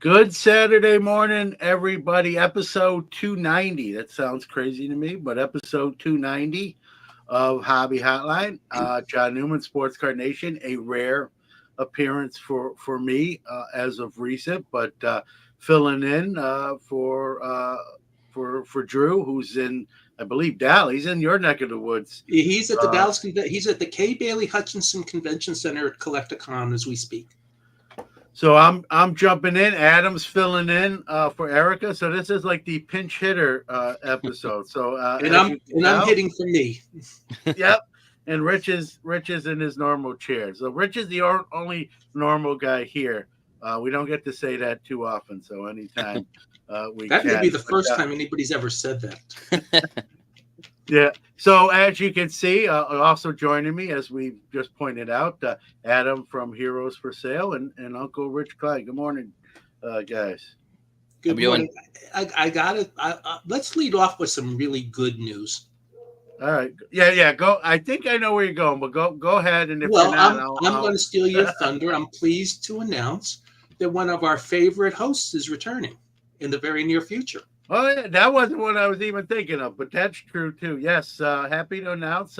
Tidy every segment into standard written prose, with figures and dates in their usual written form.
Good Saturday morning, everybody. Episode 290. That sounds crazy to me, but episode 290 of Hobby Hotline. John Newman, Sports Card Nation. A rare appearance for me as of recent, but filling in for Drew, who's in, I believe, Dallas. He's in your neck of the woods. He's at the Dallas. He's at the K. Bailey Hutchinson Convention Center at Collecticon as we speak. So I'm jumping in. Adam's filling in for Erica. So this is like the pinch hitter episode. So and I'm hitting for me. Yep. And Rich is in his normal chair. So Rich is the only normal guy here. We don't get to say that too often. So anytime we that may be the first time anybody's ever said that. Yeah. So as you can see, also joining me, as we just pointed out, Adam from Heroes for Sale and Uncle Rich Clyde. Good morning, guys. Good morning. I got it. Let's lead off with some really good news. All right. Yeah. Go. I think I know where you're going, but go ahead. And if well, you're not, I'm going to steal your thunder. I'm pleased to announce that one of our favorite hosts is returning in the very near future. Oh, yeah, that wasn't what I was even thinking of, but that's true too. Yes, happy to announce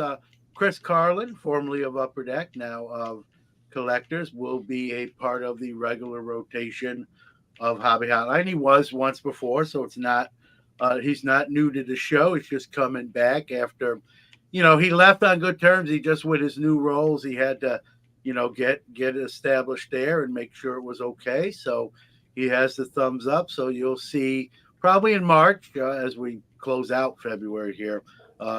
Chris Carlin, formerly of Upper Deck, now of Collectors, will be a part of the regular rotation of Hobby Hotline. He was once before, so it's not he's not new to the show. He's just coming back after, he left on good terms. He just, with his new roles, he had to, get established there and make sure it was okay. So he has the thumbs up. So you'll see. Probably in March, as we close out February here,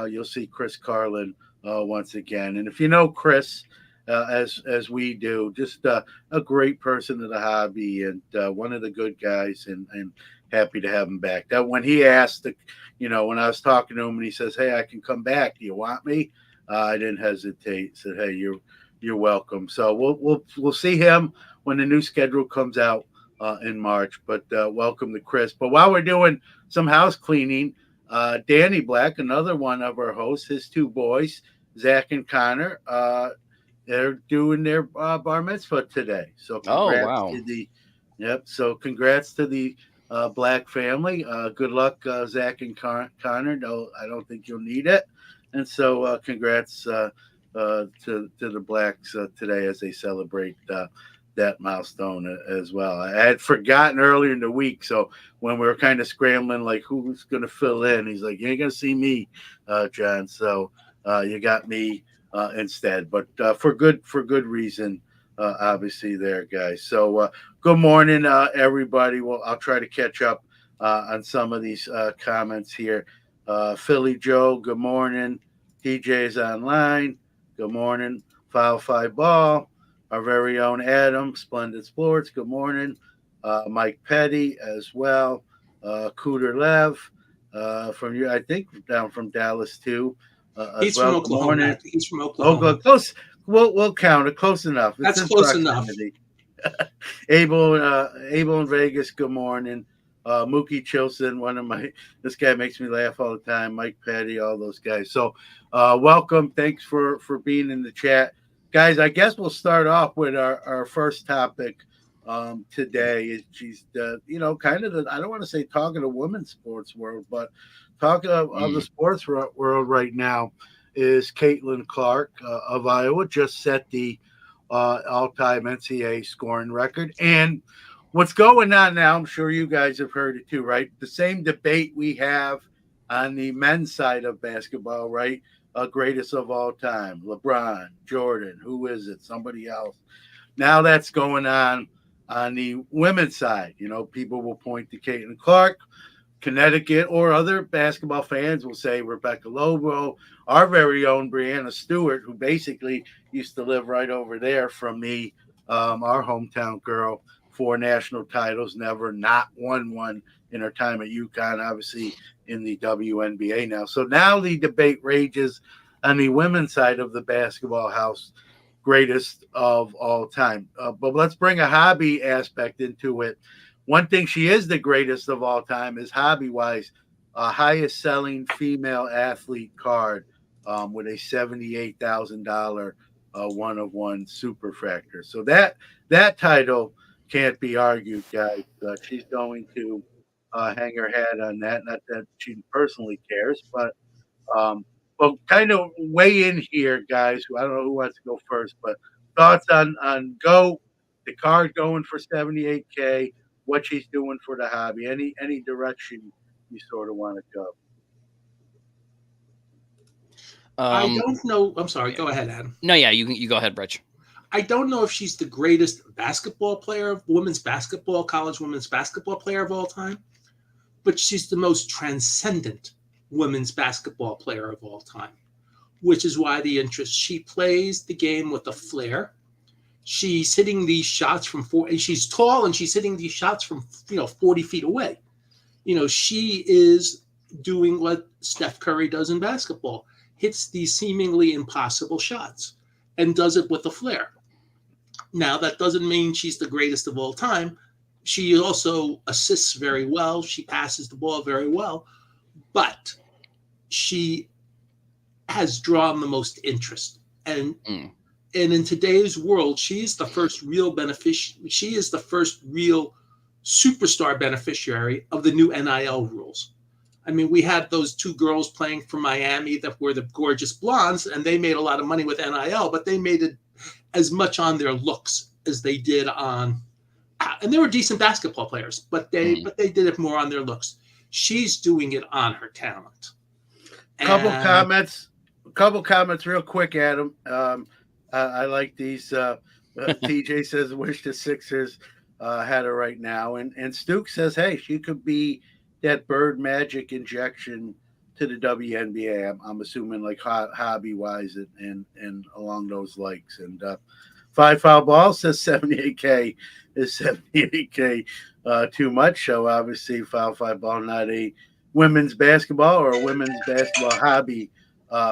you'll see Chris Carlin once again. And if you know Chris, as we do, just a great person of the hobby and one of the good guys, and happy to have him back. That when he asked, when I was talking to him and he says, "Hey, I can come back. Do you want me?" I didn't hesitate. Said, "Hey, you're welcome." So we'll see him when the new schedule comes out. In March, but welcome to Chris. But while we're doing some house cleaning, Danny Black, another one of our hosts, his two boys, Zach and Connor, they're doing their bar mitzvah today. So congrats So congrats to the Black family. Good luck, Zach and Connor. No, I don't think you'll need it. And so congrats to the Blacks today as they celebrate that milestone as well. I had forgotten earlier in the week, so when we were kind of scrambling, like who's going to fill in, he's like, "You ain't going to see me, John." So you got me instead, but for good reason, obviously, there, guys. So good morning, everybody. Well, I'll try to catch up on some of these comments here. Philly Joe, good morning. TJ's online. Good morning. Foul 5 Ball. Our very own Adam, Splendid Sports. Good morning. Mike Petty as well. Cooter Lev from you, I think, down from Dallas too. He's from Oklahoma. He's from Oklahoma. Oh, close. We'll count it. Close enough. That's close enough. Abel in Vegas. Good morning. Mookie Chilson, this guy makes me laugh all the time. Mike Petty, all those guys. So welcome. Thanks for being in the chat. Guys, I guess we'll start off with our first topic today. She's, kind of I don't want to say talking to women's sports world, but talking of the sports world right now is Caitlin Clark of Iowa. Just set the all-time NCAA scoring record. And what's going on now, I'm sure you guys have heard it too, right? The same debate we have on the men's side of basketball, right? Greatest of all time, LeBron, Jordan, who is it? Somebody else. Now that's going on the women's side. People will point to Caitlin Clark, Connecticut, or other basketball fans will say Rebecca Lobo, our very own Brianna Stewart, who basically used to live right over there from me, our hometown girl, 4 national titles, never not won one in her time at UConn, obviously in the WNBA now. So now the debate rages on the women's side of the basketball house, greatest of all time. But let's bring a hobby aspect into it. One thing she is the greatest of all time is hobby-wise, highest selling female athlete card with a $78,000 one-of-one superfractor. So that title can't be argued, guys. She's going to hang her head on that. Not that she personally cares, but um, well, kind of weigh in here, guys. I don't know who wants to go first, but thoughts on the card going for 78K, what she's doing for the hobby, any direction you sort of want to go. I don't know. I'm sorry. Go ahead, Adam. No, yeah, you go ahead, Rich. I don't know if she's the greatest basketball player, women's basketball, college women's basketball player of all time, but she's the most transcendent women's basketball player of all time, which is why the interest. She plays the game with a flair. She's hitting these shots from and she's tall and she's hitting these shots from 40 feet away. She is doing what Steph Curry does in basketball, hits these seemingly impossible shots and does it with a flair. Now, that doesn't mean she's the greatest of all time. She also assists very well. She passes the ball very well, but she has drawn the most interest. And in today's world, she's the first real She is the first real superstar beneficiary of the new NIL rules. I mean, we had those two girls playing for Miami that were the gorgeous blondes, and they made a lot of money with NIL, but they made it as much on their looks as they did on, and they were decent basketball players, but they did it more on their looks. She's doing it on her talent. Couple comments real quick, Adam. I like these. TJ says, wish the Sixers had her right now. And Stuke says, hey, she could be that bird magic injection to the WNBA. I'm assuming like hobby-wise and along those legs. And Five Foul Ball says 78K is 78K too much. So obviously Five Ball not a women's basketball or a women's basketball hobby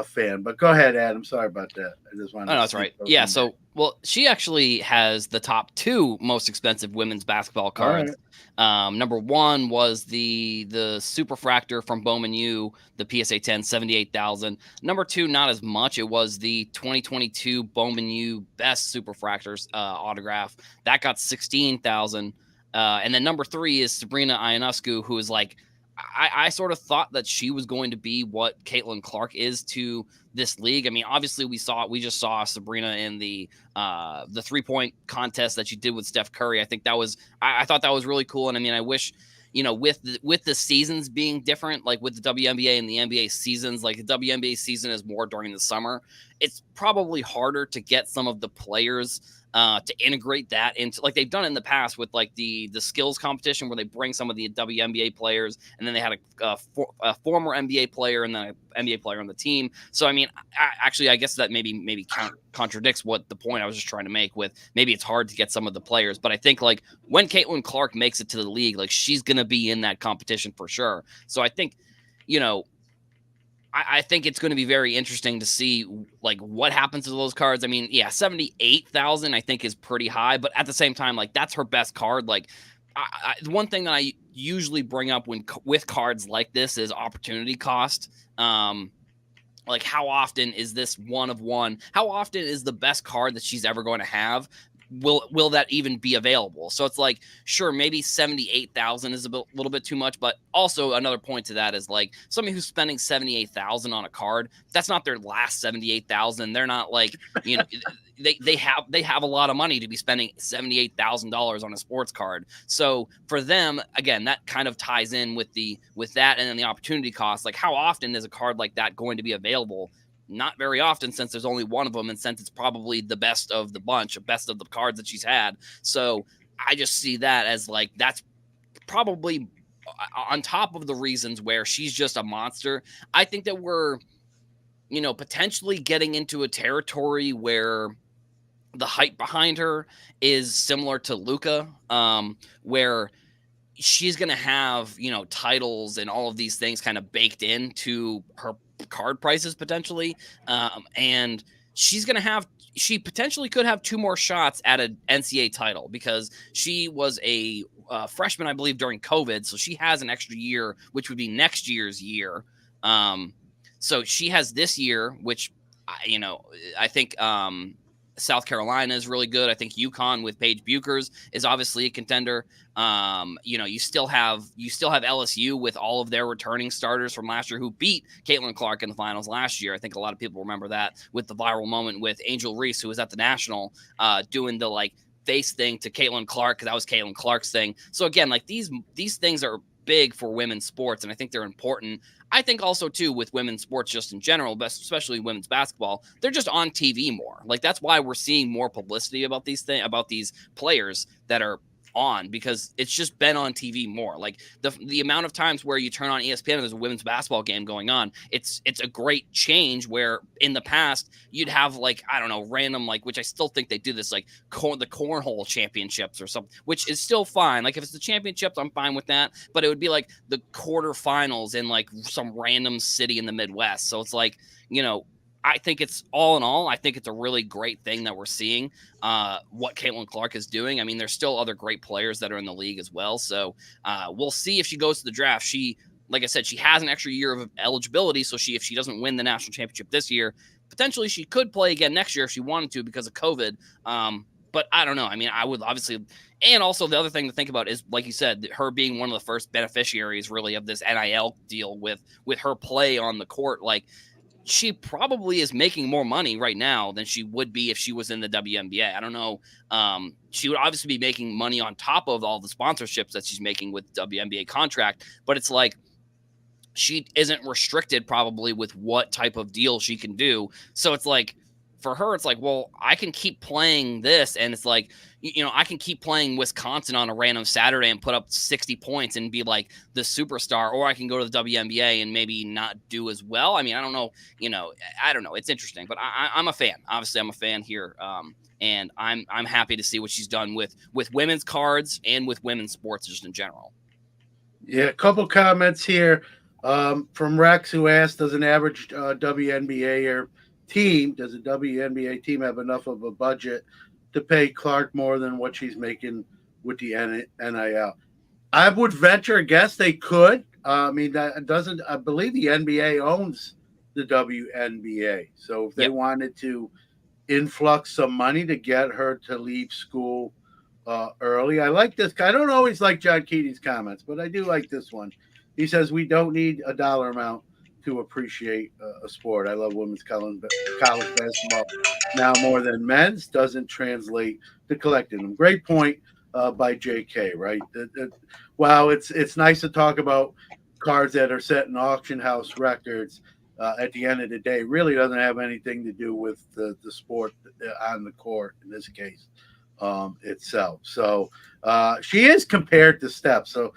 fan. But go ahead, Adam. Sorry about that. I just wanted no, that's right. Yeah, so she actually has the top two most expensive women's basketball cards. Right. Number one was the Superfractor from Bowman U, the PSA 10, 78,000. Number two, not as much. It was the 2022 Bowman U Best Superfractors autograph. That got 16,000. And then number three is Sabrina Ionescu, who is like, I sort of thought that she was going to be what Caitlin Clark is to this league. I mean, obviously we just saw Sabrina in the 3-point contest that she did with Steph Curry. I think that was, I thought that was really cool. And I mean, I wish, with the seasons being different, like with the WNBA and the NBA seasons, like the WNBA season is more during the summer. It's probably harder to get some of the players to integrate that into, like they've done in the past with like the skills competition where they bring some of the WNBA players and then they had a former NBA player and then an NBA player on the team. So, I mean, I guess that maybe contradicts what the point I was just trying to make with maybe it's hard to get some of the players. But I think like when Caitlin Clark makes it to the league, like she's going to be in that competition for sure. So I think, I think it's going to be very interesting to see like what happens to those cards. I mean, yeah, 78,000 I think is pretty high, but at the same time, like that's her best card. Like the one thing that I usually bring up with cards like this is opportunity cost. Like how often is this one of one? How often is the best card that she's ever going to have? Will that even be available? So it's like, sure, maybe 78,000 is a little bit too much, but also another point to that is like somebody who's spending 78,000 on a card, that's not their last 78,000. They're not like, they have a lot of money to be spending $78,000 on a sports card. So for them, again, that kind of ties in with that and then the opportunity cost. Like how often is a card like that going to be available? Not very often, since there's only one of them and since it's probably the best of the bunch, best of the cards that she's had. So I just see that as like, that's probably on top of the reasons where she's just a monster. I think that we're, potentially getting into a territory where the hype behind her is similar to Luka, where she's going to have, titles and all of these things kind of baked into her card prices potentially. And she potentially could have 2 more shots at an NCAA title because she was a freshman, I believe, during COVID. So she has an extra year, which would be next year's year. So she has this year, which, I think South Carolina is really good. I think UConn with Paige Buchers is obviously a contender. You still have LSU with all of their returning starters from last year who beat Caitlin Clark in the finals last year. I think a lot of people remember that with the viral moment with Angel Reese, who was at the National doing the like face thing to Caitlin Clark, because that was Caitlin Clark's thing. So again, like these things are big for women's sports, and I think they're important. I think also too with women's sports just in general, but especially women's basketball, they're just on TV more. Like that's why we're seeing more publicity about these players that are on, because it's just been on TV more. Like the amount of times where you turn on ESPN and there's a women's basketball game going on, it's a great change, where in the past you'd have like, I don't know, random, like, which I still think they do this, like the cornhole championships or something, which is still fine. Like if it's the championships, I'm fine with that, but it would be like the quarterfinals in like some random city in the Midwest. So it's like, I think it's all in all, I think it's a really great thing that we're seeing what Caitlin Clark is doing. I mean, there's still other great players that are in the league as well. So we'll see if she goes to the draft. Like I said, she has an extra year of eligibility. So if she doesn't win the national championship this year, potentially she could play again next year if she wanted to because of COVID. But I don't know. I mean, I would obviously, and also the other thing to think about is, like you said, her being one of the first beneficiaries really of this NIL deal with her play on the court. Like, she probably is making more money right now than she would be if she was in the WNBA. I don't know. She would obviously be making money on top of all the sponsorships that she's making with WNBA contract, but it's like she isn't restricted probably with what type of deal she can do. So it's like, for her, it's like, well, I can keep playing this, and it's like, I can keep playing Wisconsin on a random Saturday and put up 60 points and be like the superstar, or I can go to the WNBA and maybe not do as well. I mean, I don't know, I don't know. It's interesting, but I'm a fan. Obviously, I'm a fan here, and I'm happy to see what she's done with women's cards and with women's sports just in general. Yeah, a couple comments here from Rex, who asked, does an average WNBA does a WNBA team have enough of a budget to pay Clark more than what she's making with the NIL? I would venture a guess they could. I mean, I believe the NBA owns the WNBA. So if they wanted to influx some money to get her to leave school early. I like this. I don't always like John Keating's comments, but I do like this one. He says, we don't need a dollar amount to appreciate a sport. I love women's college basketball now more than men's. Doesn't translate to collecting them. Great point by JK, right? Wow, it's nice to talk about cards that are setting auction house records. At the end of the day, really doesn't have anything to do with the sport on the court in this case itself. So she is compared to Steph. So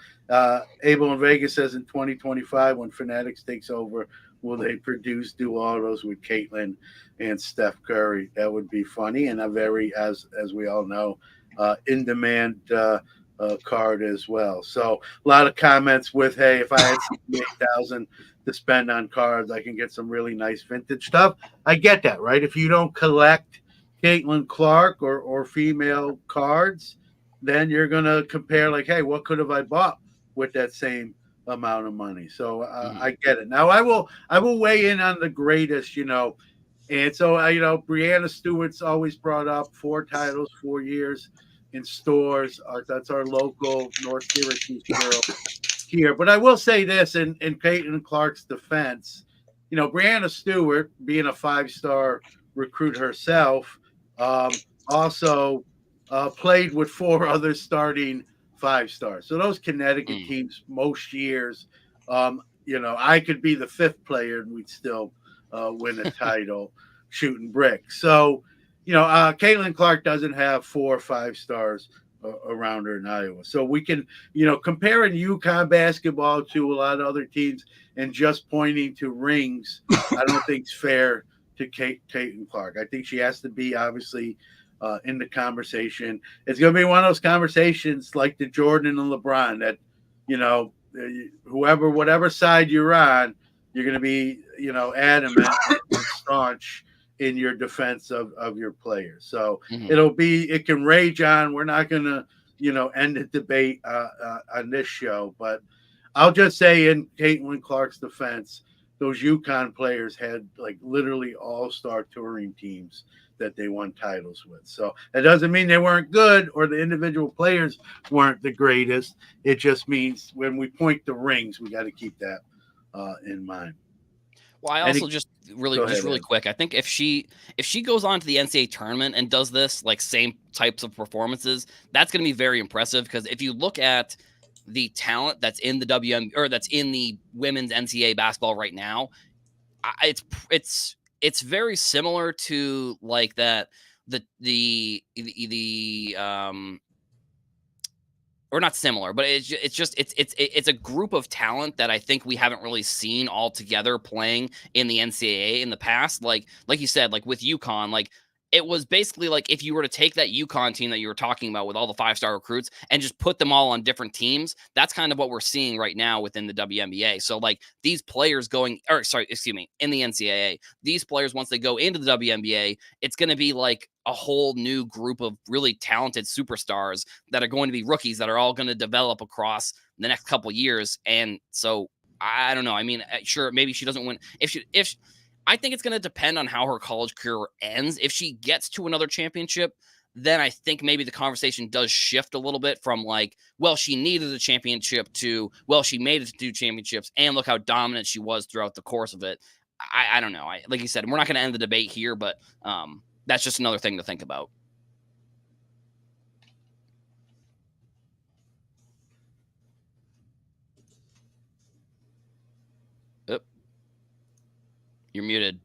Abel in Vegas says in 2025, when Fanatics takes over, will they produce dual autos with Caitlin and Steph Curry? That would be funny, and a very, as we all know, in demand card as well. So a lot of comments with, hey, if I had $68,000 to spend on cards, I can get some really nice vintage stuff. I get that, right? If you don't collect Caitlin Clark or female cards, then you're going to compare like, hey, what could have I bought with that same amount of money? So I get it. Now I will weigh in on the greatest, and so Brianna Stewart's always brought up 4 titles, 4 years in stores. That's our local North Syracuse girl here. But I will say this in Caitlin Clark's defense, Brianna Stewart, being a 5-star recruit herself, also played with 4 other starting 5-stars. So those Connecticut teams, most years, I could be the 5th player and we'd still win a title shooting bricks. So, Caitlin Clark doesn't have 4 or 5 stars around her in Iowa. So we can, comparing UConn basketball to a lot of other teams and just pointing to rings, I don't think it's fair to Caitlin Clark. I think she has to be obviously in the conversation. It's going to be one of those conversations like the Jordan and LeBron that, whatever side you're on, you're going to be, adamant and staunch in your defense of your players. So it can rage on. We're not going to, end the debate on this show, but I'll just say in Caitlin Clark's defense, those UConn players had like literally all-star touring teams that they won titles with. So that doesn't mean they weren't good or the individual players weren't the greatest. It just means when we point the rings, we got to keep that in mind. Well, I also just really Ed. quick. I think if she goes on to the NCAA tournament and does this like same types of performances, that's going to be very impressive. Because if you look at the talent that's in the that's in the women's NCAA basketball right now, it's very similar to like that or not similar, but it's a group of talent that I think we haven't really seen all together playing in the NCAA in the past. Like you said, like with UConn, like it was basically like if you were to take that UConn team that you were talking about with all the 5-star recruits and just put them all on different teams, that's kind of what we're seeing right now within the WNBA. So like these players in the NCAA, these players, once they go into the WNBA, it's going to be like a whole new group of really talented superstars that are going to be rookies that are all going to develop across the next couple years. And so I don't know. I mean, sure, maybe she doesn't win. I think it's going to depend on how her college career ends. If she gets to another championship, then I think maybe the conversation does shift a little bit from like, well, she needed a championship to, well, she made it to 2 championships and look how dominant she was throughout the course of it. I don't know. Like you said, we're not going to end the debate here, but that's just another thing to think about. Oop. You're muted.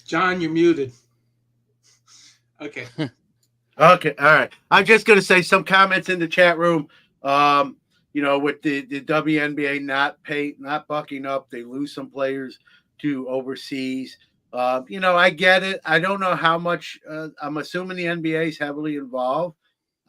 John, you're muted. Okay. Okay. All right. I'm just going to say some comments in the chat room. With the WNBA not bucking up, they lose some players to overseas. I get it. I don't know how much. I'm assuming the NBA is heavily involved.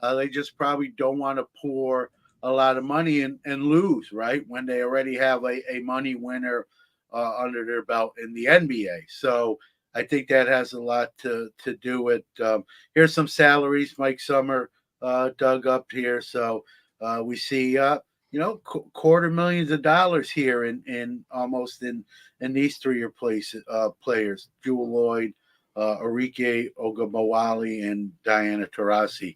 They just probably don't want to pour a lot of money and lose, right, when they already have a money winner under their belt in the NBA. So I think that has a lot to do with. Here's some salaries Mike Summer dug up here. So we see, $250,000 here in almost in these 3 players: Jewel Lloyd, Arike Ogunbowale, and Diana Taurasi.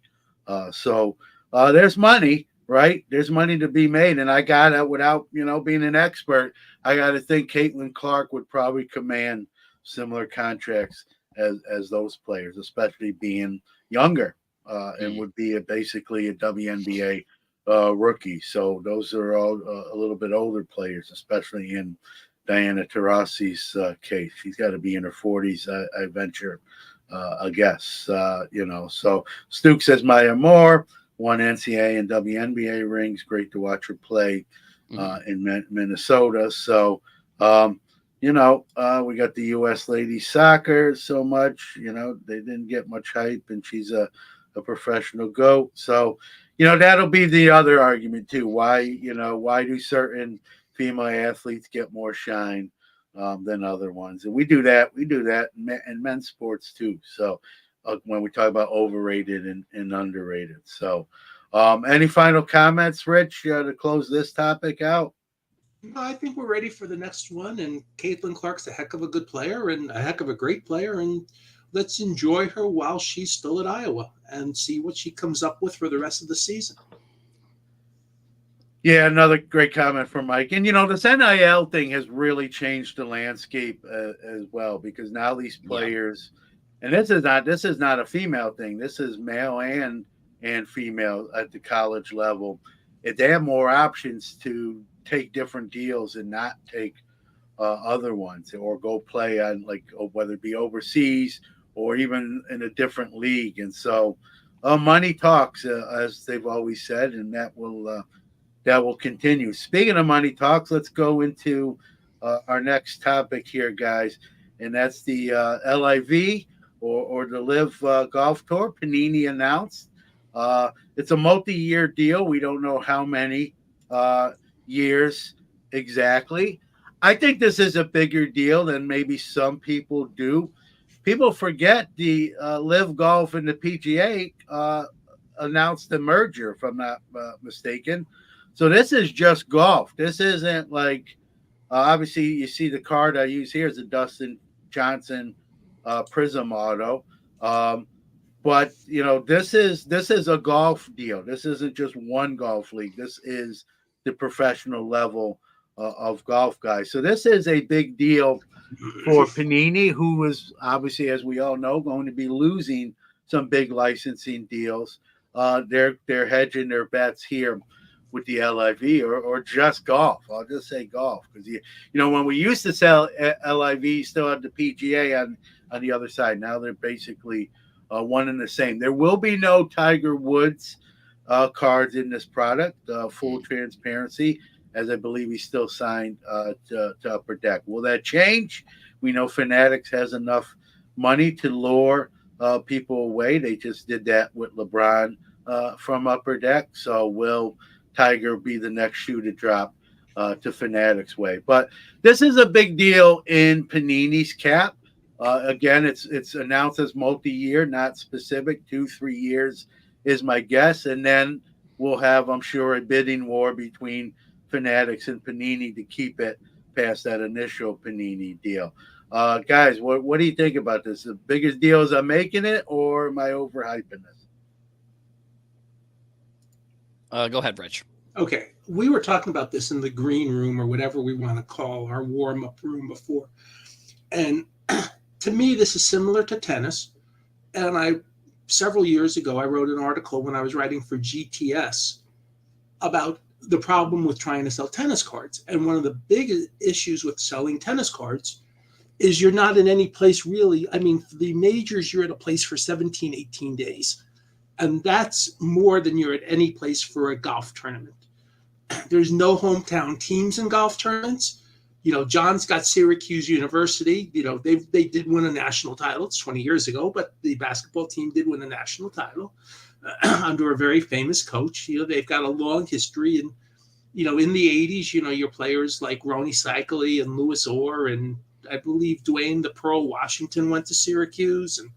So there's money, right? There's money to be made. And I got it without, being an expert. I got to think Caitlin Clark would probably command similar contracts as those players, especially being younger and would be basically a WNBA rookie. So those are all a little bit older players, especially in Diana Taurasi's case. She's got to be in her 40s, I venture a guess. So Stuke says Maya Moore won NCAA and WNBA rings. Great to watch her play in Minnesota. So, we got the U.S. ladies soccer so much. They didn't get much hype, and she's a professional GOAT. So, that'll be the other argument too. Why do certain female athletes get more shine than other ones? And we do that in men's sports too. So when we talk about overrated and underrated. So any final comments, Rich, to close this topic out? No, I think we're ready for the next one. And Caitlin Clark's a heck of a good player and a heck of a great player. And let's enjoy her while she's still at Iowa and see what she comes up with for the rest of the season. Yeah, another great comment from Mike. And, this NIL thing has really changed the landscape as well, because now these players, and this is not a female thing. This is male and female at the college level. If they have more options to take different deals and not take other ones, or go play on whether it be overseas or even in a different league. And so money talks, as they've always said, and that will continue. Speaking of money talks, let's go into our next topic here, guys, and that's the LIV or the LIV Golf Tour. Panini announced it's a multi-year deal. We don't know how many years exactly. I think this is a bigger deal than maybe some people do. People forget the LIV Golf and the PGA announced a merger, if I'm not mistaken. So this is just golf. This isn't like obviously you see the card I use here is a Dustin Johnson Prism Auto. But this is a golf deal. This isn't just one golf league. This is the professional level of golf, guys. So this is a big deal for Panini, who is obviously, as we all know, going to be losing some big licensing deals. They're hedging their bets here with the LIV or just golf. I'll just say golf because when we used to sell LIV, you still had the PGA on the other side. Now they're basically one and the same. There will be no Tiger Woods cards in this product. Full transparency, as I believe he's still signed to Upper Deck. Will that change? We know Fanatics has enough money to lure people away. They just did that with LeBron from Upper Deck. So will Tiger be the next shoe to drop to Fanatics' way? But this is a big deal in Panini's cap. Again, it's announced as multi-year, not specific. 2-3 years is my guess. And then we'll have, I'm sure, a bidding war between Fanatics and Panini to keep it past that initial Panini deal. Guys, what do you think about this? The biggest deal is I'm making it, or am I overhyping this? Go ahead, Rich. Okay, we were talking about this in the green room or whatever we want to call our warm-up room before. And to me, this is similar to tennis. And several years ago, I wrote an article when I was writing for GTS about the problem with trying to sell tennis cards. And one of the big issues with selling tennis cards is you're not in any place really. I mean, for the majors, you're at a place for 17, 18 days. And that's more than you're at any place for a golf tournament. There's no hometown teams in golf tournaments. John's got Syracuse University. They did win a national title. It's 20 years ago, but the basketball team did win a national title under a very famous coach. They've got a long history. And, in the 80s, your players like Ronnie Cycli and Louis Orr, and I believe Dwayne the Pearl Washington went to Syracuse. And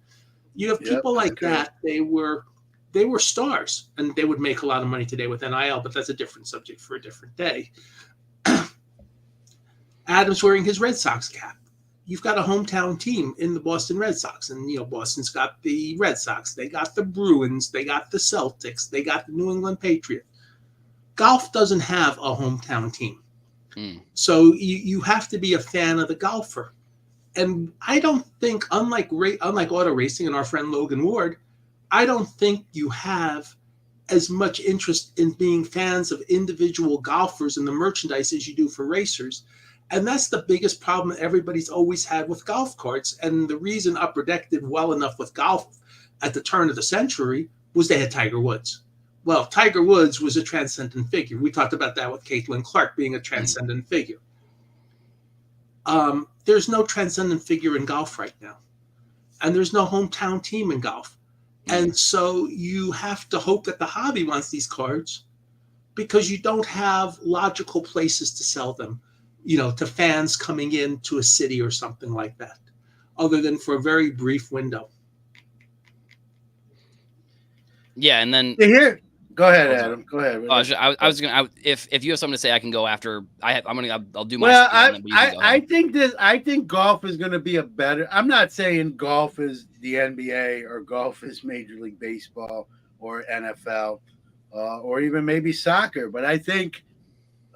you have people like that. They were stars, and they would make a lot of money today with NIL, but that's a different subject for a different day. Adam's wearing his Red Sox cap. You've got a hometown team in the Boston Red Sox, and Boston's got the Red Sox, they got the Bruins, they got the Celtics, they got the New England Patriots. Golf doesn't have a hometown team. So you have to be a fan of the golfer. And I don't think, unlike auto racing and our friend Logan Ward, I don't think you have as much interest in being fans of individual golfers and the merchandise as you do for racers. And that's the biggest problem everybody's always had with golf carts. And the reason Upper Deck did well enough with golf at the turn of the century was they had Tiger Woods. Well, Tiger Woods was a transcendent figure. We talked about that with Caitlin Clark being a transcendent figure. There's no transcendent figure in golf right now. And there's no hometown team in golf. And so you have to hope that the hobby wants these cards because you don't have logical places to sell them, to fans coming into a city or something like that, other than for a very brief window. Yeah, and then go ahead, Adam. Go ahead. I was gonna. If you have something to say, I can go after. I'll do my. Well, I think golf is going to be a better. I'm not saying golf is the NBA or golf is Major League Baseball or NFL or even maybe soccer, but I think.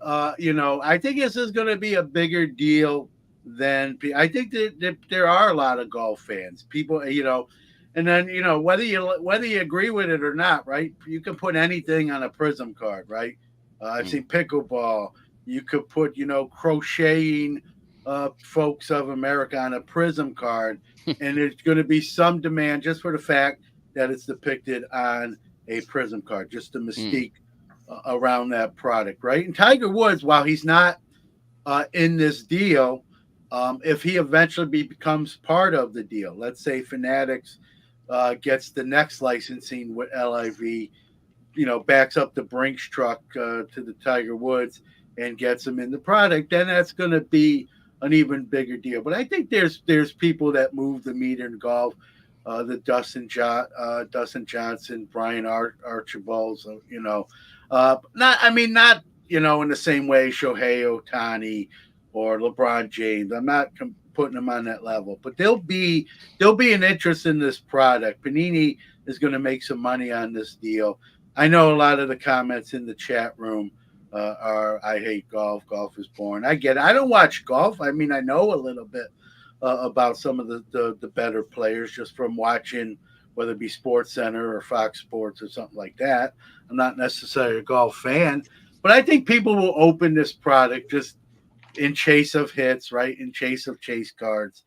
I think this is going to be a bigger deal than I think that there are a lot of golf fans. People, and then whether you agree with it or not, right? You can put anything on a Prism card, right? I've seen pickleball. You could put crocheting folks of America on a Prism card, and there's going to be some demand just for the fact that it's depicted on a Prism card, just the mystique. Around that product, right? And Tiger Woods, while he's not in this deal, if he eventually becomes part of the deal, let's say Fanatics gets the next licensing with LIV, backs up the Brinks truck to the Tiger Woods and gets him in the product, then that's going to be an even bigger deal. But I think there's people that move the meter in golf, the Dustin Johnson, Brian Archibald, not in the same way Shohei Ohtani or LeBron James. I'm not putting them on that level. But there'll be an interest in this product. Panini is going to make some money on this deal. I know a lot of the comments in the chat room are, I hate golf. Golf is boring. I get it. I don't watch golf. I mean, I know a little bit about some of the better players just from watching, whether it be Sports Center or Fox Sports or something like that. I'm not necessarily a golf fan, but I think people will open this product just in chase of hits, right? In chase of chase cards.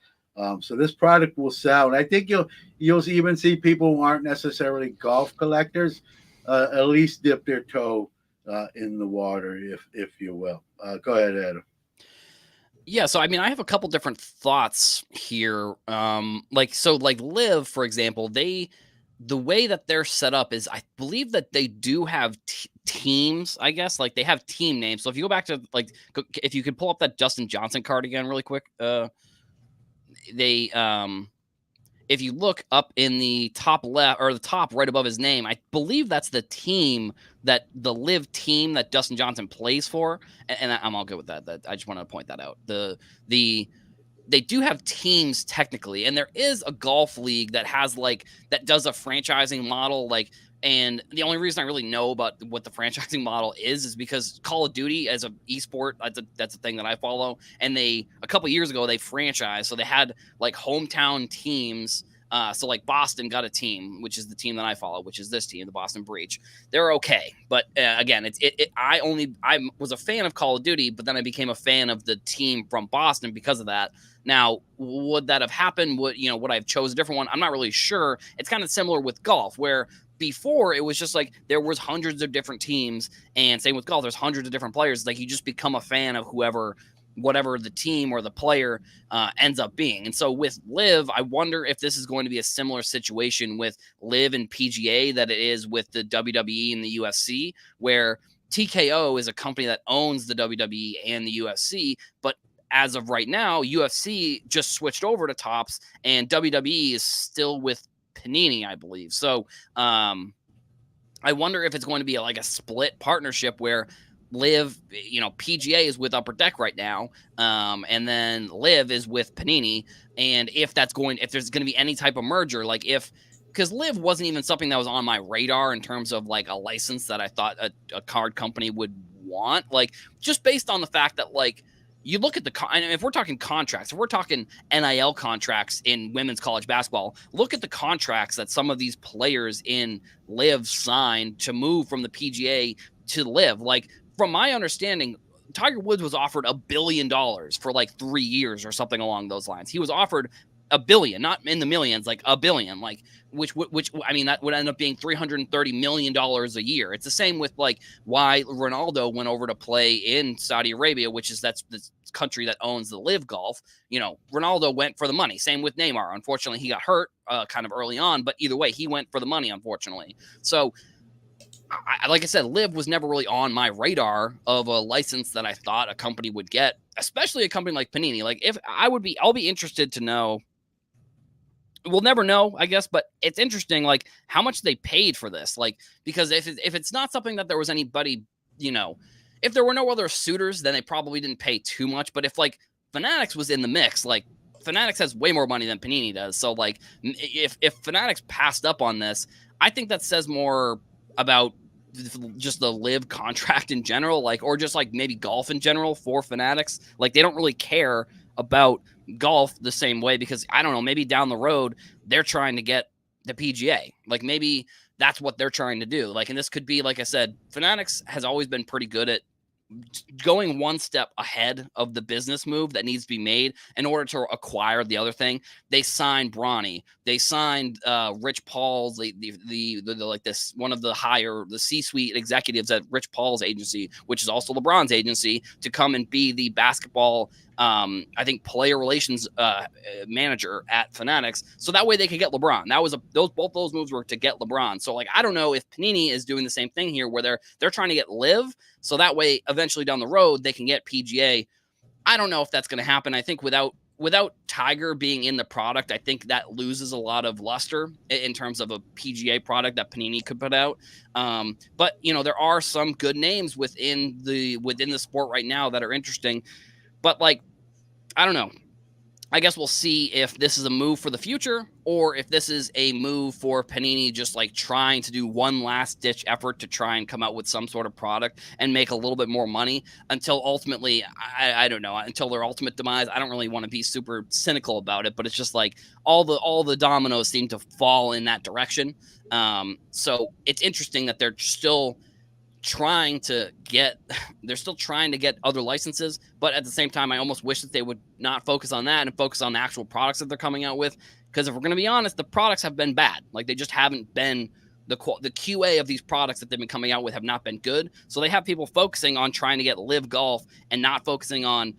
So this product will sell. And I think you'll even see people who aren't necessarily golf collectors at least dip their toe in the water, if you will. Go ahead, Adam. Yeah, so I mean, I have a couple different thoughts here. Like LIV, for example, the way that they're set up is, I believe that they do have teams. I guess like they have team names. So if you go back to if you could pull up that Dustin Johnson card again, really quick, if you look up in the top left or the top right above his name, I believe that's the team, that the LIV team that Dustin Johnson plays for. And I'm all good with that. I just want to point that out. They do have teams technically, and there is a golf league that has that does a franchising model. And the only reason I really know about what the franchising model is because Call of Duty as an esport, that's a thing that I follow. And a couple years ago, they franchised. So they had hometown teams. So Boston got a team, which is the team that I follow, which is this team, the Boston Breach. They're okay. But again, I was a fan of Call of Duty, but then I became a fan of the team from Boston because of that. Now, would that have happened? Would I have chose a different one? I'm not really sure. It's kind of similar with golf, where before it was just there was hundreds of different teams, and same with golf, there's hundreds of different players. You just become a fan of whatever the team or the player ends up being. And so with LIV, I wonder if this is going to be a similar situation with LIV and PGA that it is with the WWE and the UFC, where TKO is a company that owns the WWE and the UFC, but as of right now, UFC just switched over to Topps, and WWE is still with Panini, I believe. So I wonder if it's going to be a split partnership where LIV, PGA is with Upper Deck right now, and then LIV is with Panini. And if there's going to be any type of merger, because LIV wasn't even something that was on my radar in terms of a license that I thought a card company would want, just based on the fact that you look at and if we're talking contracts, if we're talking NIL contracts in women's college basketball, look at the contracts that some of these players in LIV signed to move from the PGA to LIV. From my understanding, Tiger Woods was offered $1 billion for 3 years or something along those lines. He was offered $1 billion, not in the millions, $1 billion, which I mean, that would end up being $330 million a year. It's the same with why Ronaldo went over to play in Saudi Arabia, that's the country that owns the LIV Golf. Ronaldo went for the money. Same with Neymar. Unfortunately, he got hurt kind of early on, but either way, he went for the money, unfortunately. So like I said, LIV was never really on my radar of a license that I thought a company would get, especially a company like Panini. I'll be interested to know. We'll never know, I guess, but it's interesting, how much they paid for this. Because if it's not something that there was anybody, if there were no other suitors, then they probably didn't pay too much. But if Fanatics was in the mix, Fanatics has way more money than Panini does. So if Fanatics passed up on this, I think that says more about just the LIV contract in general, or just maybe golf in general for Fanatics. They don't really care about golf the same way, because I don't know, maybe down the road they're trying to get the PGA. Maybe that's what they're trying to do. And this could be, like I said, Fanatics has always been pretty good at going one step ahead of the business move that needs to be made in order to acquire the other thing. They signed Bronny. They signed Rich Paul's this one of the C-suite executives at Rich Paul's agency, which is also LeBron's agency, to come and be the basketball I think player relations manager at Fanatics, so that way they could get LeBron. That was both those moves were to get LeBron. So I don't know if Panini is doing the same thing here, where they're trying to get LIV, so that way eventually down the road they can get PGA. I don't know if that's going to happen. I think without Tiger being in the product, I think that loses a lot of luster in terms of a PGA product that Panini could put out. But there are some good names within the sport right now that are interesting. But I don't know. I guess we'll see if this is a move for the future or if this is a move for Panini just like trying to do one last ditch effort to try and come out with some sort of product and make a little bit more money until ultimately, I don't know, until their ultimate demise. I don't really want to be super cynical about it, but it's just like all the dominoes seem to fall in that direction. So it's interesting that they're still trying to get they're still trying to get other licenses, but at the same time I almost wish that they would not focus on that and focus on the actual products that they're coming out with, because if we're going to be honest, the products have been bad. Like they just haven't been the QA of these products that they've been coming out with have not been good. So they have people focusing on trying to get Live Golf and not focusing on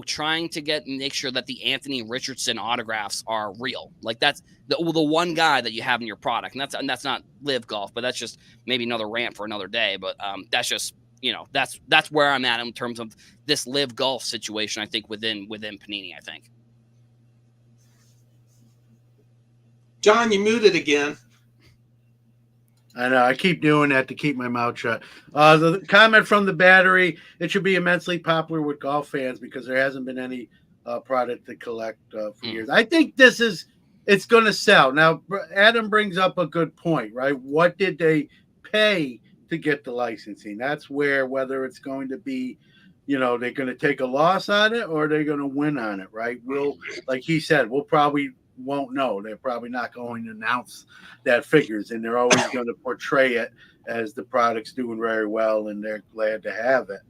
trying to make sure that the Anthony Richardson autographs are real. Like that's the one guy that you have in your product, and that's not Live Golf, but that's just maybe another rant for another day. But that's just, that's where I'm at in terms of this Live Golf situation. I think within Panini, I think. John, you muted again. I know. I keep doing that to keep my mouth shut. The comment from the battery: it should be immensely popular with golf fans because there hasn't been any product to collect for years. I think it's going to sell. Now, Adam brings up a good point, right? What did they pay to get the licensing? That's where, whether it's going to be, they're going to take a loss on it or they're going to win on it, right? Like he said, we'll probably won't know. They're probably not going to announce that figures, and they're always going to portray it as the product's doing very well and they're glad to have it.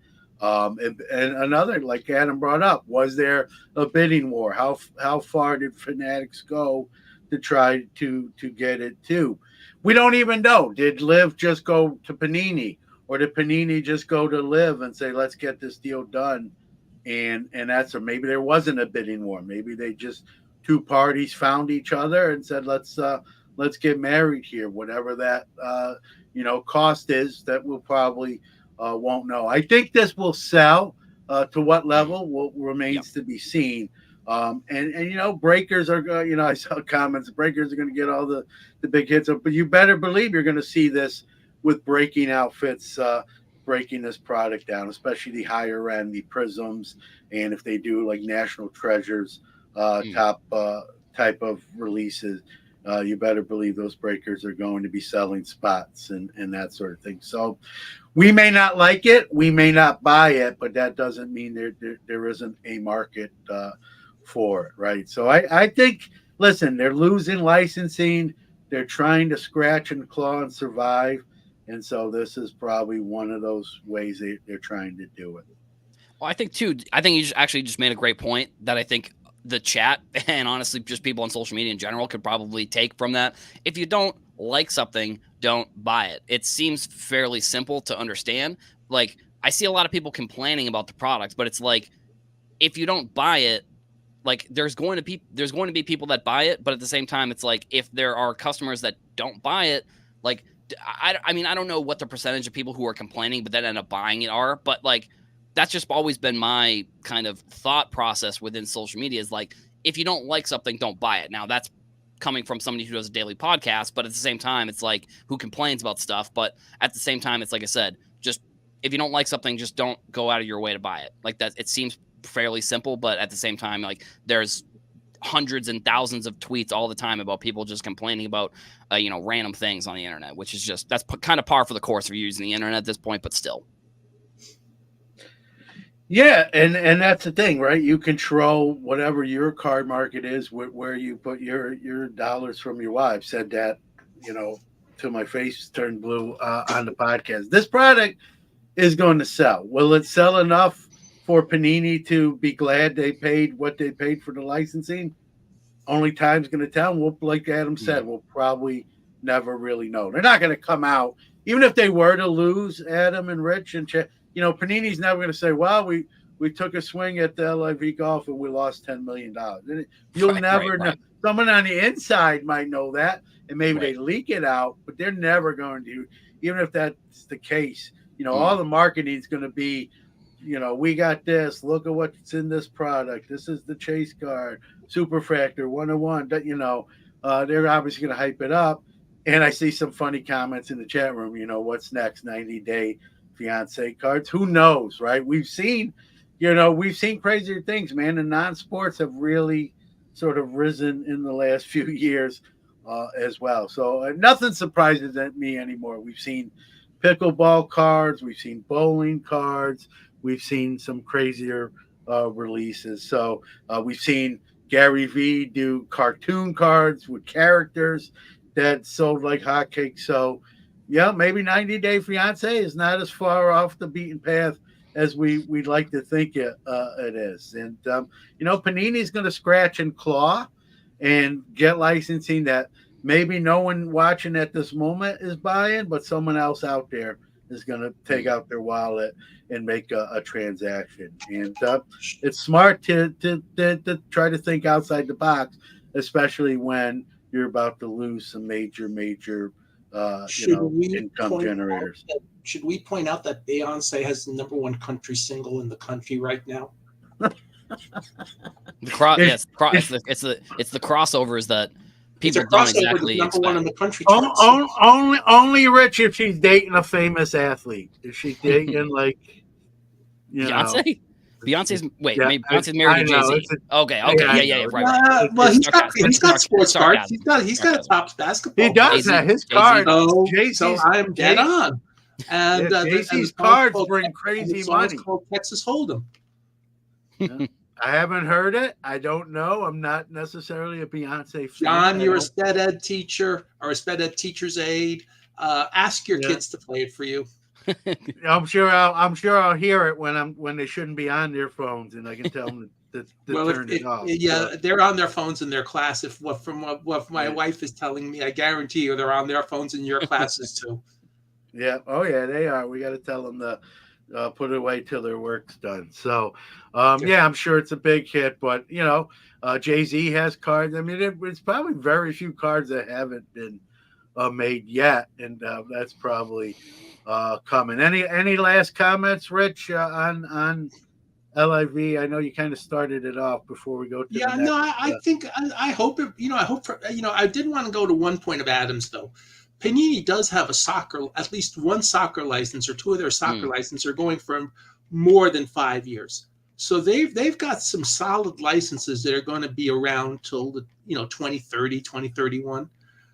And another, like Adam brought up, was there a bidding war? How far did Fanatics go to try to get it to? We don't even know. Did Liv just go to Panini, or did Panini just go to Liv and say, let's get this deal done? And that's, or maybe there wasn't a bidding war. Maybe they just, two parties found each other and said, let's get married here. Whatever that cost is, that we'll probably won't know. I think this will sell. To what level remains to be seen. And breakers are I saw comments. Breakers are going to get all the big hits, but you better believe you're going to see this with breaking outfits. Breaking this product down, especially the higher end, the prisms, and if they do like National Treasures top type of releases, you better believe those breakers are going to be selling spots and that sort of thing. So we may not like it, we may not buy it, but that doesn't mean there isn't a market for it, right? So I think, listen, they're losing licensing, they're trying to scratch and claw and survive, and so this is probably one of those ways they're trying to do it. Well, I think you just made a great point that I think the chat and honestly just people on social media in general could probably take from that. If you don't like something, don't buy it. It seems fairly simple to understand. Like, I see a lot of people complaining about the product, but it's like, if you don't buy it, like there's going to be people that buy it, but at the same time, it's like, if there are customers that don't buy it, like, I mean, I don't know what the percentage of people who are complaining but then end up buying it are, but like, that's just always been my kind of thought process within social media, is like, if you don't like something, don't buy it. Now, that's coming from somebody who does a daily podcast, but at the same time, it's like, who complains about stuff. But at the same time, it's like I said, just if you don't like something, just don't go out of your way to buy it. Like that, it seems fairly simple, but at the same time, like there's hundreds and thousands of tweets all the time about people just complaining about, random things on the internet, which is just, that's kind of par for the course of using the internet at this point, but still. Yeah, and that's the thing, right? You control whatever your card market is, where you put your dollars from your wife. Said that, till my face turned blue on the podcast. This product is going to sell. Will it sell enough for Panini to be glad they paid what they paid for the licensing? Only time's going to tell. We'll, like Adam said, we'll probably never really know. They're not going to come out, even if they were to lose, Adam and Rich and Panini's never going to say, well, we took a swing at the LIV golf and we lost $10 million. You'll never know. Someone on the inside might know that, and maybe they leak it out, but they're never going to, even if that's the case. All the marketing is going to be, we got this. Look at what's in this product. This is the chase card, Super Factor 101. They're obviously going to hype it up. And I see some funny comments in the chat room. What's next? 90-day fiance cards. Who knows, right? We've seen, we've seen crazier things, man. And non-sports have really sort of risen in the last few years as well. So nothing surprises me anymore. We've seen pickleball cards, we've seen bowling cards, we've seen some crazier releases. So we've seen Gary Vee do cartoon cards with characters that sold like hotcakes. So yeah, maybe 90 Day Fiance is not as far off the beaten path as we'd like to think it is. And Panini's going to scratch and claw and get licensing that maybe no one watching at this moment is buying, but someone else out there is going to take out their wallet and make a transaction. And it's smart to try to think outside the box, especially when you're about to lose some major income generators. Should we point out that Beyonce has the #1 country single in the country right now? It's the crossovers that people don't exactly #1 expect. in the country charts. Only rich if she's dating a famous athlete. Is she dating like Beyonce? Beyonce's maybe I Beyonce's married to Jay-Z. Okay, right. Well, he's got sports cards. He's got a top basketball. He does that. His card. So I'm dead on. And Jay-Z's cards bring crazy money. It's called Texas Hold'em. I haven't heard it. I don't know. I'm not necessarily a Beyonce fan. John, you're a sped ed teacher or a sped ed teacher's aide. Ask your kids to play it for you. I'm sure I'll hear it when they shouldn't be on their phones, and I can tell them to turn it off. Yeah, they're on their phones in their class. From what my wife is telling me, I guarantee you they're on their phones in your classes too. Yeah. Oh yeah, they are. We got to tell them to put it away till their work's done. So, I'm sure it's a big hit, but Jay-Z has cards. I mean, it's probably very few cards that haven't been made yet, and that's probably coming. Any last comments, Rich, on LIV? I know you kind of started it off before we go to I hope I did want to go to one point of Adams though. Panini does have at least one soccer license or two of their soccer licenses are going for more than 5 years. So they've got some solid licenses that are going to be around till 2030, 2031.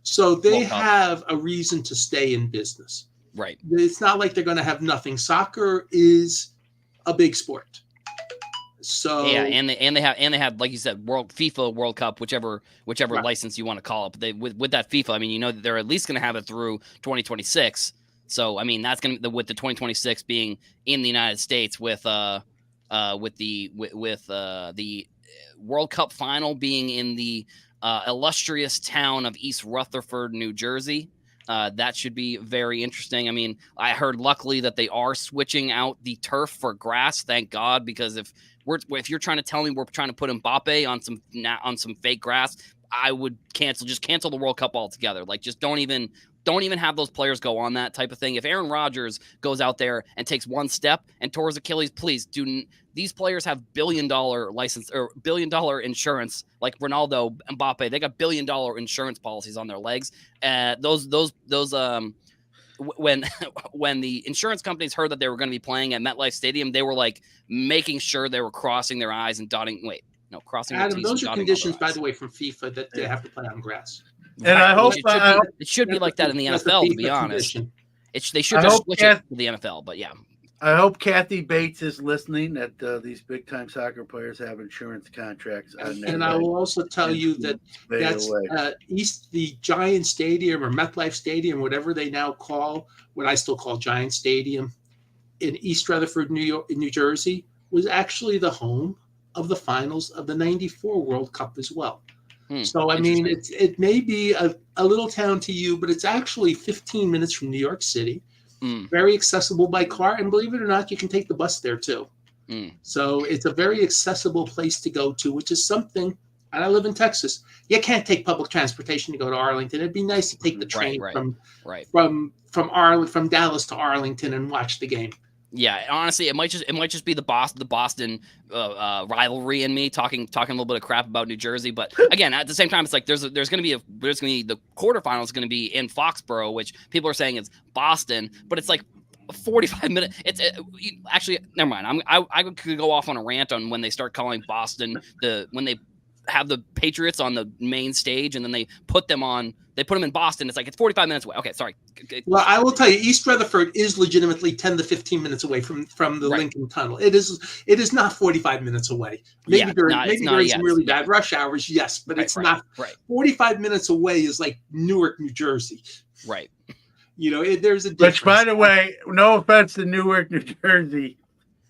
So they have a reason to stay in business. Right. It's not like they're going to have nothing. Soccer is a big sport. So and they have like you said, FIFA World Cup, whichever license you want to call it. But with that FIFA, I mean, that they're at least going to have it through 2026. So I mean, that's going to with the 2026 being in the United States with the World Cup final being in the illustrious town of East Rutherford, New Jersey. That should be very interesting. I mean, I heard luckily that they are switching out the turf for grass. Thank God, because if you're trying to tell me we're trying to put Mbappe on some fake grass, I would cancel the World Cup altogether. Like, just don't even have those players go on that type of thing. If Aaron Rodgers goes out there and takes one step and tears Achilles, please do. These players have $1 billion license or $1 billion insurance, like Ronaldo, Mbappe. They got $1 billion insurance policies on their legs. When the insurance companies heard that they were going to be playing at MetLife Stadium, they were like making sure they were crossing their I's and crossing their T's. Adam, those are conditions, by the way, from FIFA that they have to play on grass. And I hope it should be like that in the NFL. To be honest, they should just switch it to the NFL. But yeah, I hope Kathy Bates is listening. That these big time soccer players have insurance contracts on there. And I will also tell you that's the Giant Stadium or MetLife Stadium, whatever they now call, what I still call Giant Stadium, in East Rutherford, New Jersey, was actually the home of the finals of the '94 World Cup as well. So, I mean, it may be a little town to you, but it's actually 15 minutes from New York City. Very accessible by car. And believe it or not, you can take the bus there too. So it's a very accessible place to go to, which is something, and I live in Texas. You can't take public transportation to go to Arlington. It'd be nice to take the train from Dallas to Arlington and watch the game. Yeah, honestly, it might just be the Boston rivalry in me talking a little bit of crap about New Jersey, but again, at the same time, it's like there's going to be the quarterfinals going to be in Foxborough, which people are saying is Boston, but it's like 45 minutes. Actually, never mind. I could go off on a rant on when they start calling Boston when they have the Patriots on the main stage and then they put them in Boston. It's like it's 45 minutes away. Okay, sorry. Well, I will tell you, East Rutherford is legitimately 10 to 15 minutes away from the Right. Lincoln Tunnel. It is not 45 minutes away. Maybe during some really bad rush hours, yes, but it's not. Right. 45 minutes away is like Newark, New Jersey. Right. There's a difference. Which, by the way, no offense to Newark, New Jersey,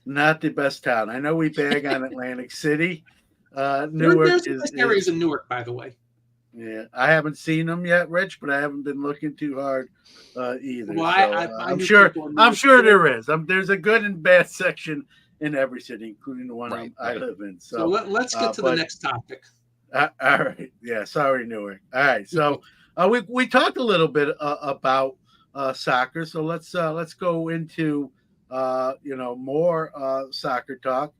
not the best town. I know we bag on Atlantic City. Newark there's some nice areas in Newark, by the way. Yeah, I haven't seen them yet, Rich, but I haven't been looking too hard either. Well, so, I'm sure there is. There's a good and bad section in every city, including the one I live in. So let's get to the next topic. All right. Yeah. Sorry, Newark. All right. So we talked a little bit about soccer. So let's go into more soccer talk.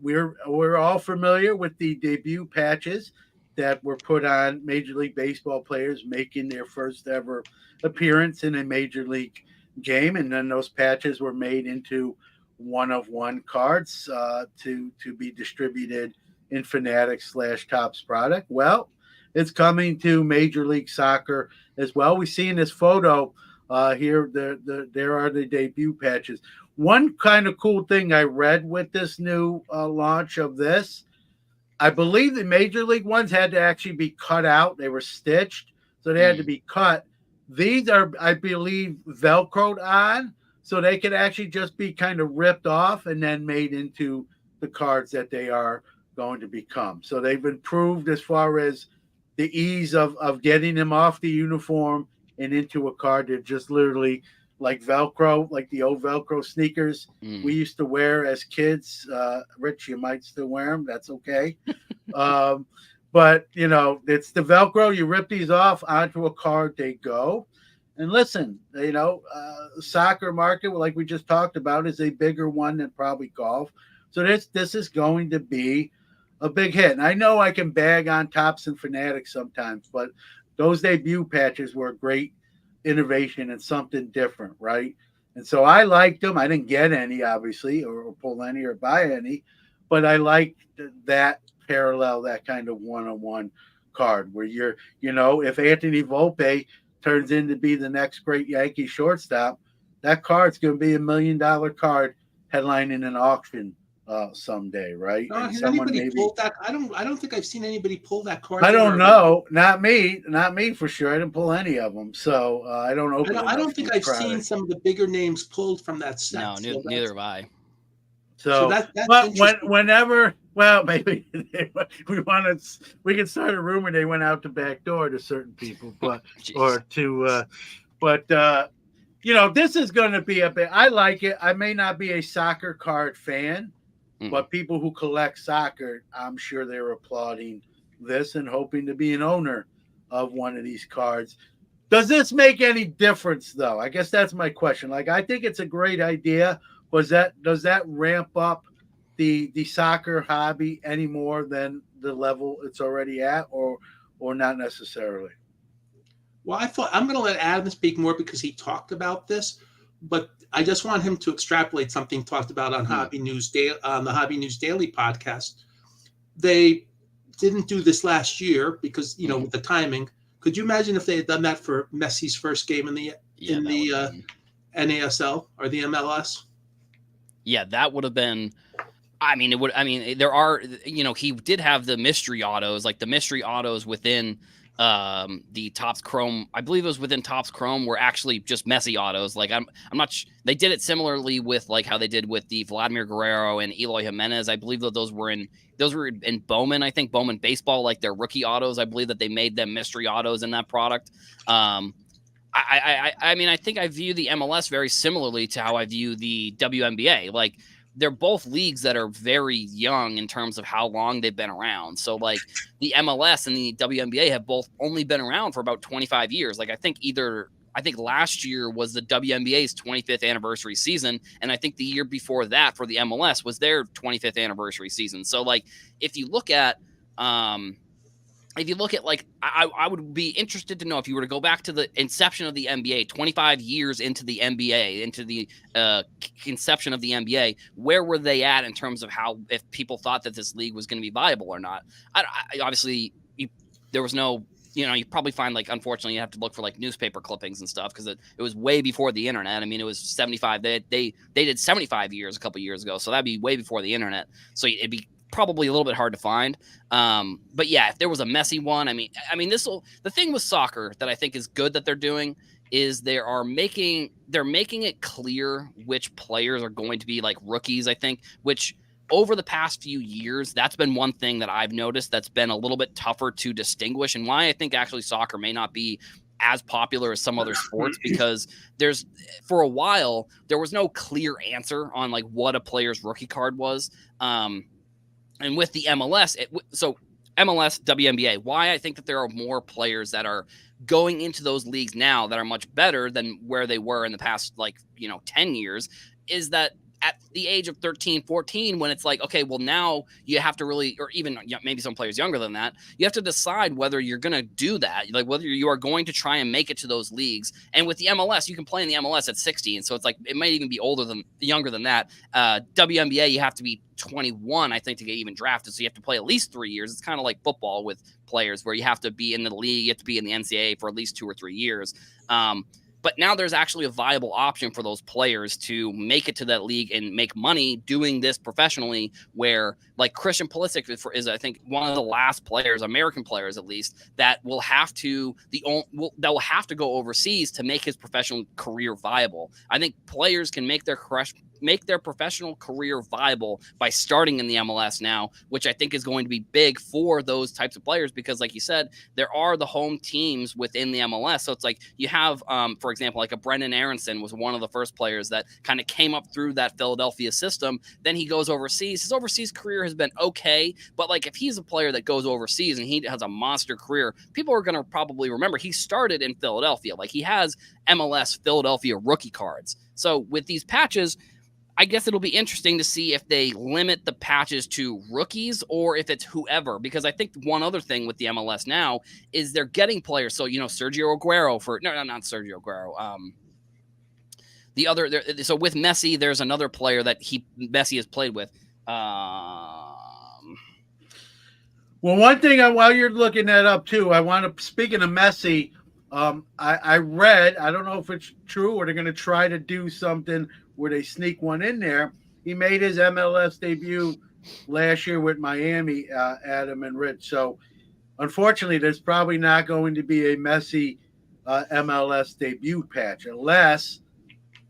We're all familiar with the debut patches that were put on Major League Baseball players making their first ever appearance in a Major League game, and then those patches were made into one-of-one cards to be distributed in Fanatics/Topps product. Well, it's coming to Major League Soccer as well. We see in this photo here, there are the debut patches. One kind of cool thing I read with this new launch of this, I believe the Major League ones had to actually be cut out. They were stitched, so they had to be cut. These are, I believe, Velcroed on, so they could actually just be kind of ripped off and then made into the cards that they are going to become. So they've improved as far as the ease of getting them off the uniform and into a card. They're just literally like Velcro, like the old Velcro sneakers we used to wear as kids. Rich, you might still wear them. That's okay. But, it's the Velcro. You rip these off onto a card, they go. And listen, soccer market, like we just talked about, is a bigger one than probably golf. So this is going to be a big hit. And I know I can bag on Topps and Fanatics sometimes, but those debut patches were a great innovation and something different, right? And so I liked them. I didn't get any, obviously, or pull any or buy any, but I liked that parallel, that kind of one-on-one card where if Anthony Volpe turns in to be the next great Yankee shortstop, that card's going to be $1 million card headlining an auction someday, right? Has anybody pulled that? I don't think I've seen anybody pull that card. I don't know. Not me for sure. I didn't pull any of them, so I don't open. I don't think I've seen some of the bigger names pulled from that set. No, neither have I. So that's but whenever, well, maybe we can start a rumor they went out the back door to certain people, but this is going to be a bit. I like it. I may not be a soccer card fan. But people who collect soccer, I'm sure they're applauding this and hoping to be an owner of one of these cards. Does this make any difference, though? I guess that's my question. Like, I think it's a great idea. Does that ramp up the soccer hobby any more than the level it's already at, or not necessarily? Well, I'm going to let Adam speak more because he talked about this, but I just want him to extrapolate something talked about on Hobby News on the Hobby News Daily podcast. They didn't do this last year because with the timing. Could you imagine if they had done that for Messi's first game in the NASL or the MLS? Yeah, that would have been. There are. He did have the mystery autos, like the mystery autos within the Topps Chrome. I believe it was within Topps Chrome were actually just Messi autos. Like I'm not. They did it similarly with like how they did with the Vladimir Guerrero and Eloy Jimenez. I believe that those were in Bowman. I think Bowman Baseball, like their rookie autos. I believe that they made them mystery autos in that product. I think I view the MLS very similarly to how I view the WNBA. Like they're both leagues that are very young in terms of how long they've been around. So like the MLS and the WNBA have both only been around for about 25 years. Like I think last year was the WNBA's 25th anniversary season. And I think the year before that for the MLS was their 25th anniversary season. So like, if you look at if you look at like, I would be interested to know if you were to go back to the inception of the NBA, 25 years into the NBA, into the conception of the NBA, where were they at in terms of how, if people thought that this league was going to be viable or not? Obviously, there was no, you probably find, like, unfortunately, you have to look for like newspaper clippings and stuff because it was way before the internet. I mean, it was 75. They did 75 years a couple years ago, so that'd be way before the internet. So it'd be probably a little bit hard to find. But yeah, if there was a messy one, I mean, the thing with soccer that I think is good that they're doing is they're making it clear which players are going to be like rookies, I think, which over the past few years, that's been one thing that I've noticed that's been a little bit tougher to distinguish, and why I think actually soccer may not be as popular as some other sports, because for a while, there was no clear answer on like what a player's rookie card was. And with the MLS, so MLS, WNBA, why I think that there are more players that are going into those leagues now that are much better than where they were in the past, 10 years, is that at the age of 13, 14, when it's like, okay, well, now you have to really, or even maybe some players younger than that, you have to decide whether you're going to do that, like whether you are going to try and make it to those leagues. And with the MLS, you can play in the MLS at 16. So it's like, it might even be younger than that. WNBA, you have to be 21, I think, to get even drafted. So you have to play at least 3 years. It's kind of like football with players where you have to be in the league, you have to be in the NCAA for at least 2 or 3 years. But now there's actually a viable option for those players to make it to that league and make money doing this professionally, where like Christian Pulisic is I think one of the last players, American players at least, that will have to go overseas to make his professional career viable. I think players can make their professional career viable by starting in the MLS now, which I think is going to be big for those types of players, because like you said, there are the home teams within the MLS. So it's like you have, for example, like a Brendan Aronson was one of the first players that kind of came up through that Philadelphia system. Then he goes overseas. His overseas career has been okay, but like if he's a player that goes overseas and he has a monster career, people are going to probably remember he started in Philadelphia. Like he has MLS Philadelphia rookie cards. So with these patches, I guess it'll be interesting to see if they limit the patches to rookies or if it's whoever, because I think one other thing with the MLS now is they're getting players. So, Sergio Aguero not Sergio Aguero. So with Messi, there's another player that Messi has played with. Well, one thing, while you're looking that up too, speaking of Messi, I read, I don't know if it's true or they're going to try to do something where they sneak one in there. He made his MLS debut last year with Miami, Adam and Rich. So, unfortunately, there's probably not going to be a Messi MLS debut patch unless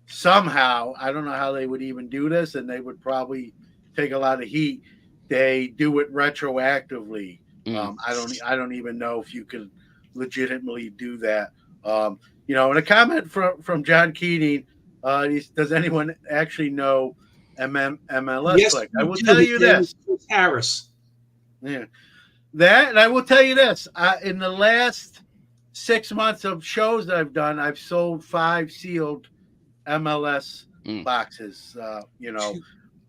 somehow, I don't know how they would even do this, and they would probably take a lot of heat. They do it retroactively. I don't even know if you can legitimately do that. And a comment from John Keating. Does anyone actually know MLS? Yes, I will tell you this. Harris. Yeah. That, and I will tell you this. In the last 6 months of shows that I've done, I've sold 5 sealed MLS boxes.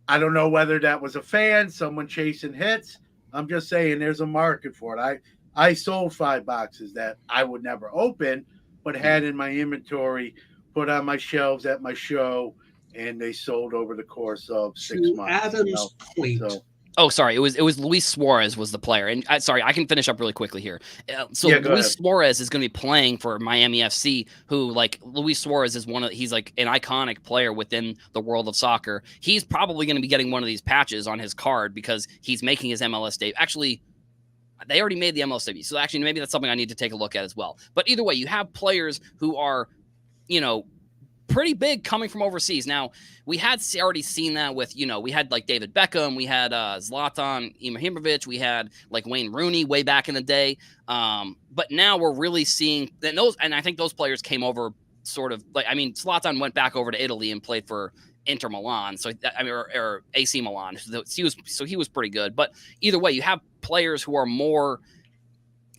I don't know whether that was a fan, someone chasing hits. I'm just saying there's a market for it. I sold 5 boxes that I would never open, but had in my inventory, put on my shelves at my show, and they sold over the course of 6 months. Adam's point. Oh, sorry. It was Luis Suarez was the player. And sorry, I can finish up really quickly here. Luis Suarez is going to be playing for Miami FC, who, like, Luis Suarez is he's like an iconic player within the world of soccer. He's probably going to be getting one of these patches on his card because he's making his MLS debut. Actually, they already made the MLS debut. So actually, maybe that's something I need to take a look at as well. But either way, you have players who are, pretty big coming from overseas. Now, we had already seen that with, we had like David Beckham, we had Zlatan Ibrahimovic, we had like Wayne Rooney way back in the day. But now we're really seeing that and I think those players came over sort of like, Zlatan went back over to Italy and played for Inter Milan. So, or AC Milan. So he was pretty good. But either way, you have players who are more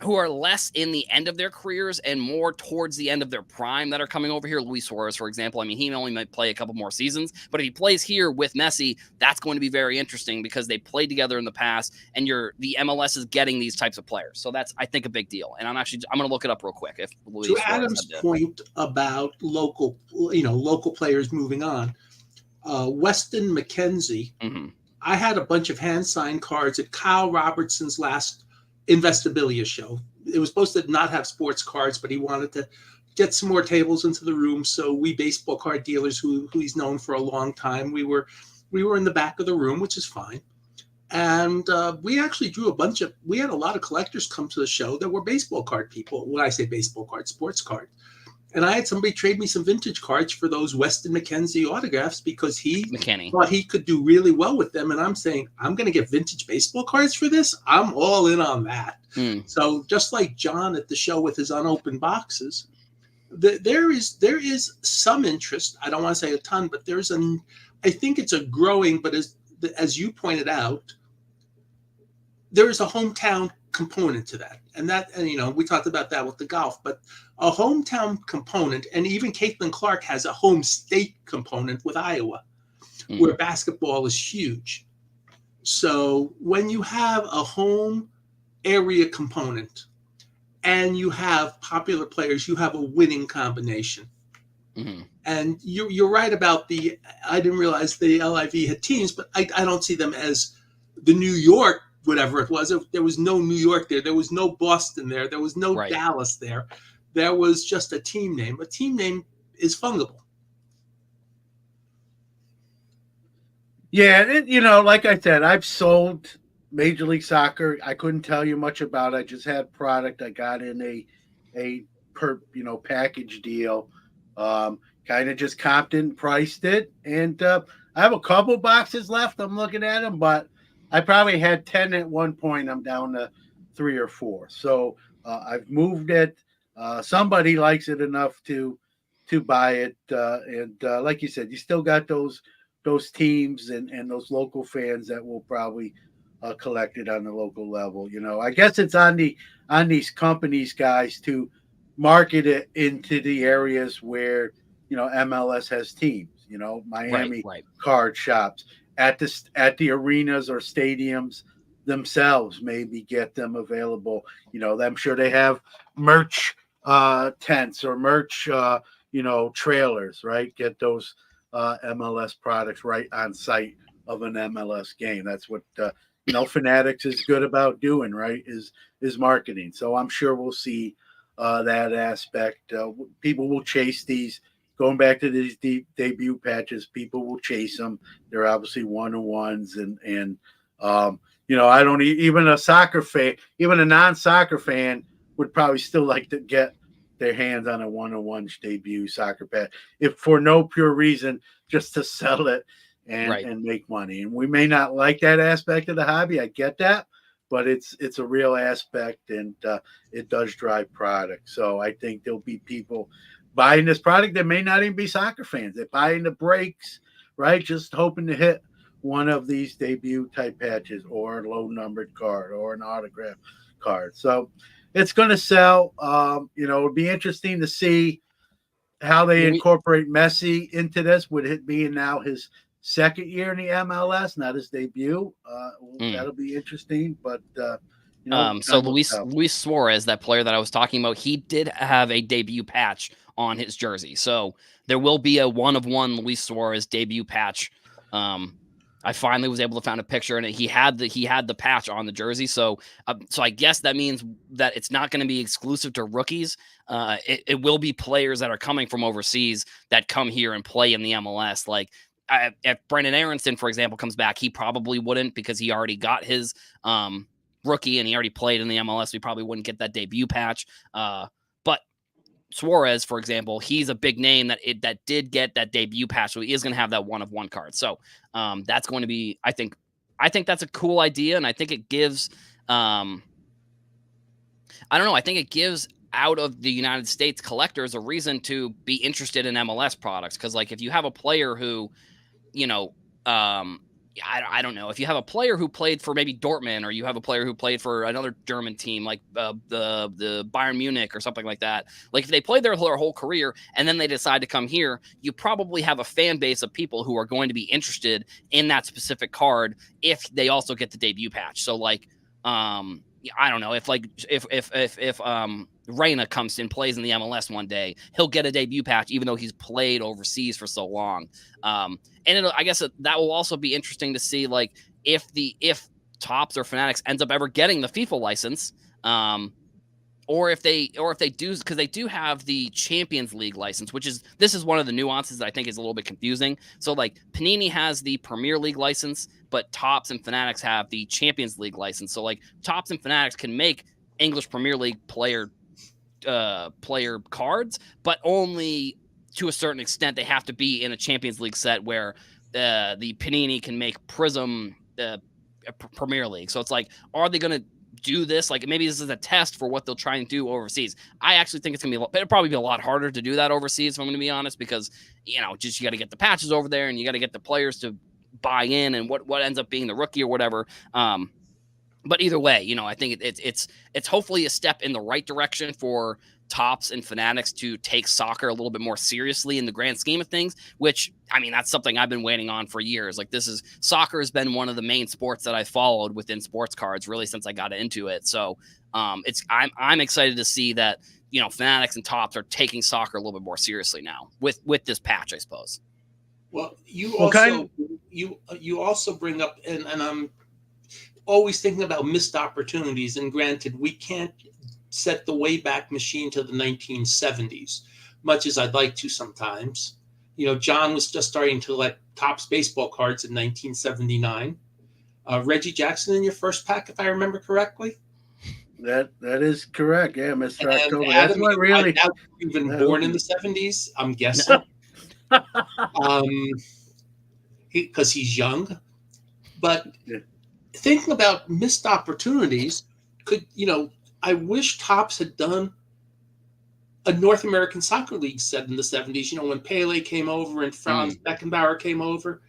who are less in the end of their careers and more towards the end of their prime that are coming over here. Luis Suarez, for example. I mean, he only might play a couple more seasons, but if he plays here with Messi, that's going to be very interesting because they played together in the past, and the MLS is getting these types of players. So that's, I think, a big deal. And I'm going to look it up real quick. If Luis To Suarez Adam's point about local players moving on, Weston McKenzie. Mm-hmm. I had a bunch of hand signed cards at Kyle Robertson's last Investabilia show. It was supposed to not have sports cards, but he wanted to get some more tables into the room. So we baseball card dealers who he's known for a long time, we were in the back of the room, which is fine. And we actually drew we had a lot of collectors come to the show that were baseball card people. When I say baseball cards, sports cards. And I had somebody trade me some vintage cards for those Weston McKenzie autographs because he thought he could do really well with them. And I'm saying, I'm going to get vintage baseball cards for this. I'm all in on that. So just like John at the show with his unopened boxes, there is some interest. I don't want to say a ton, but I think it's a growing, but as you pointed out, there is a hometown component to that. And we talked about that with the golf, but a hometown component, and even Caitlin Clark has a home state component with Iowa, where basketball is huge. So when you have a home area component and you have popular players, you have a winning combination. Mm-hmm. And you're right about I didn't realize the LIV had teams, but I don't see them as the New York, whatever it was. There was no New York there. There was no Boston there. There was no Dallas there. There was just a team name. A team name is fungible. Yeah, like I said, I've sold Major League Soccer. I couldn't tell you much about it. I just had product. I got in a package deal. Kind of just comped it and priced it. And I have a couple boxes left. I'm looking at them, but I probably had 10 at one point. I'm down to 3 or 4. So I've moved it. Somebody likes it enough to buy it. And like you said, you still got those teams and those local fans that will probably collect it on the local level. I guess it's on these companies, guys, to market it into the areas where MLS has teams. Miami card shops at the arenas or stadiums themselves, maybe get them available. I'm sure they have merch tents or merch trailers, right? Get those MLS products right on site of an MLS game. That's what Fanatics is good about doing, right? Is marketing. So I'm sure we'll see that aspect. People will chase these. Going back to these debut patches, people will chase them. They're obviously one-on-ones, and I don't even a soccer fan, even a non-soccer fan would probably still like to get their hands on a one-on-one debut soccer patch, if for no pure reason, just to sell it and make money. And we may not like that aspect of the hobby. I get that, but it's a real aspect, and it does drive product. So I think there'll be people buying this product that may not even be soccer fans. They're buying the breaks, right? Just hoping to hit one of these debut type patches or a low numbered card or an autograph card. So it's going to sell. It'll be interesting to see how they incorporate Messi into this, with it being now his second year in the MLS, not his debut. That'll be interesting, but so Luis Suarez, that player that I was talking about, he did have a debut patch on his jersey. So there will be a 1-of-1 Luis Suarez debut patch. I finally was able to find a picture, and he had the patch on the jersey. So I guess that means that it's not going to be exclusive to rookies. It will be players that are coming from overseas that come here and play in the MLS. Like if Brendan Aronson, for example, comes back, he probably wouldn't, because he already got his rookie and he already played in the MLS. We probably wouldn't get that debut patch. But Suarez, for example, he's a big name that did get that debut patch, so he is going to have that 1-of-1 card. So that's going to be, I think that's a cool idea, and I think it gives, I think it gives out of the United States collectors a reason to be interested in MLS products, because like if you have a player who, I don't know. If you have a player who played for maybe Dortmund, or you have a player who played for another German team like the Bayern Munich or something like that, like if they played their whole career and then they decide to come here, you probably have a fan base of people who are going to be interested in that specific card if they also get the debut patch. So like, I don't know if Reyna comes and plays in the MLS one day, he'll get a debut patch even though he's played overseas for so long. And I guess that will also be interesting to see, like if Topps or Fanatics ends up ever getting the FIFA license, or if they do, because they do have the Champions League license, this is one of the nuances that I think is a little bit confusing. So like Panini has the Premier League license, but Topps and Fanatics have the Champions League license. So like Topps and Fanatics can make English Premier League player cards, but only to a certain extent. They have to be in a Champions League set where the Panini can make Prism Premier League. So it's like, are they going to do this? Like maybe this is a test for what they'll try and do overseas. I actually think it'll probably be a lot harder to do that overseas, if I'm going to be honest, because you got to get the patches over there and you got to get the players to buy in, and what ends up being the rookie or whatever. But either way, I think it's hopefully a step in the right direction for Topps and Fanatics to take soccer a little bit more seriously in the grand scheme of things, which, I mean, that's something I've been waiting on for years. Like soccer has been one of the main sports that I followed within sports cards really since I got into it. So I'm excited to see that, Fanatics and Topps are taking soccer a little bit more seriously now with this patch, I suppose. Well, you also bring up, and I'm always thinking about missed opportunities. And granted, we can't set the Wayback Machine to the 1970s, much as I'd like to sometimes. John was just starting to let Topps baseball cards in 1979. Reggie Jackson in your first pack, if I remember correctly. That is correct. Yeah, Mr. And October. Adam, That's what really. Even born in the 70s, I'm guessing. Because he's young. But thinking about missed opportunities, I wish Topps had done a North American Soccer League set in the 70s, when Pele came over and Franz Beckenbauer came over.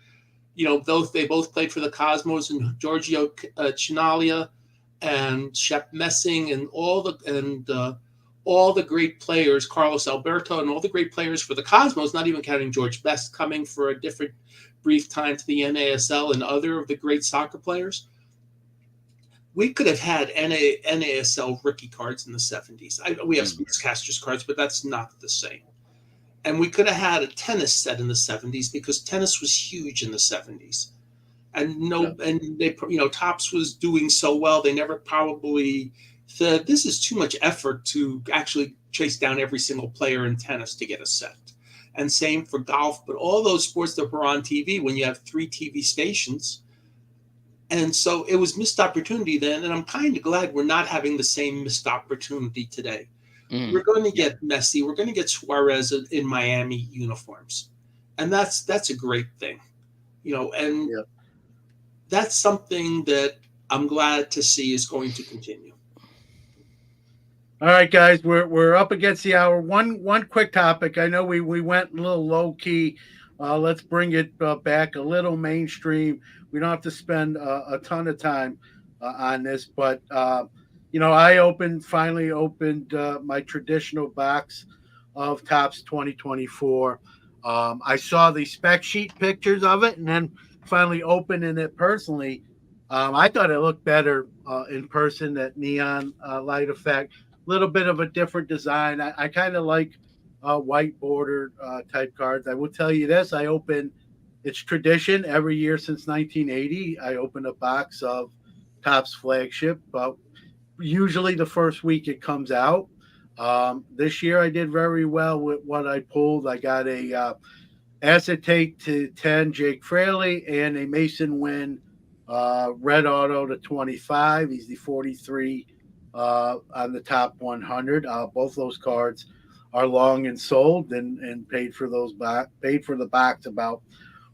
They both played for the Cosmos, and Giorgio Chinaglia and Shep Messing and all the great players, Carlos Alberto and all the great players for the Cosmos, not even counting George Best coming for a different brief time to the NASL, and other of the great soccer players. We could have had NASL rookie cards in the 70s. We have Sportscasters cards, but that's not the same. And we could have had a tennis set in the 70s, because tennis was huge in the 70s. And they Topps was doing so well, they never probably said, this is too much effort to actually chase down every single player in tennis to get a set. And same for golf, but all those sports that were on TV, when you have 3 TV stations. And so it was missed opportunity then, and I'm kind of glad we're not having the same missed opportunity today. We're going to get Messi, we're going to get Suarez in Miami uniforms, and that's a great thing, and that's something that I'm glad to see is going to continue. All right, guys, we're up against the hour. One quick topic. I know we went a little low key. Let's bring it back a little mainstream. We don't have to spend a ton of time on this, but I finally opened my traditional box of Topps 2024. I saw the spec sheet pictures of it, and then finally opening it personally. I thought it looked better in person. That neon light effect, a little bit of a different design. I kind of like white border type cards. I will tell you this: it's tradition every year since 1980. I open a box of Topps flagship, usually the first week it comes out. This year I did very well with what I pulled. I got a acetate to 10 Jake Fraley and a Mason Wynn red auto to 25. He's the 43 on the top 100. Both those cards are long and sold, and paid for the box about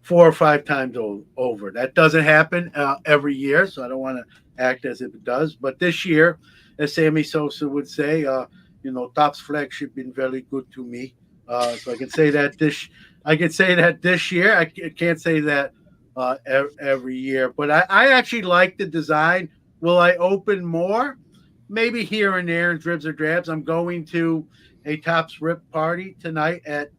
4 or 5 times over. That doesn't happen every year, so I don't want to act as if it does. But this year, as Sammy Sosa would say, Topps flagship been very good to me. So I can say that this year. I can't say that every year. But I actually like the design. Will I open more? Maybe here and there in dribs or drabs. I'm going to a Topps Rip party tonight at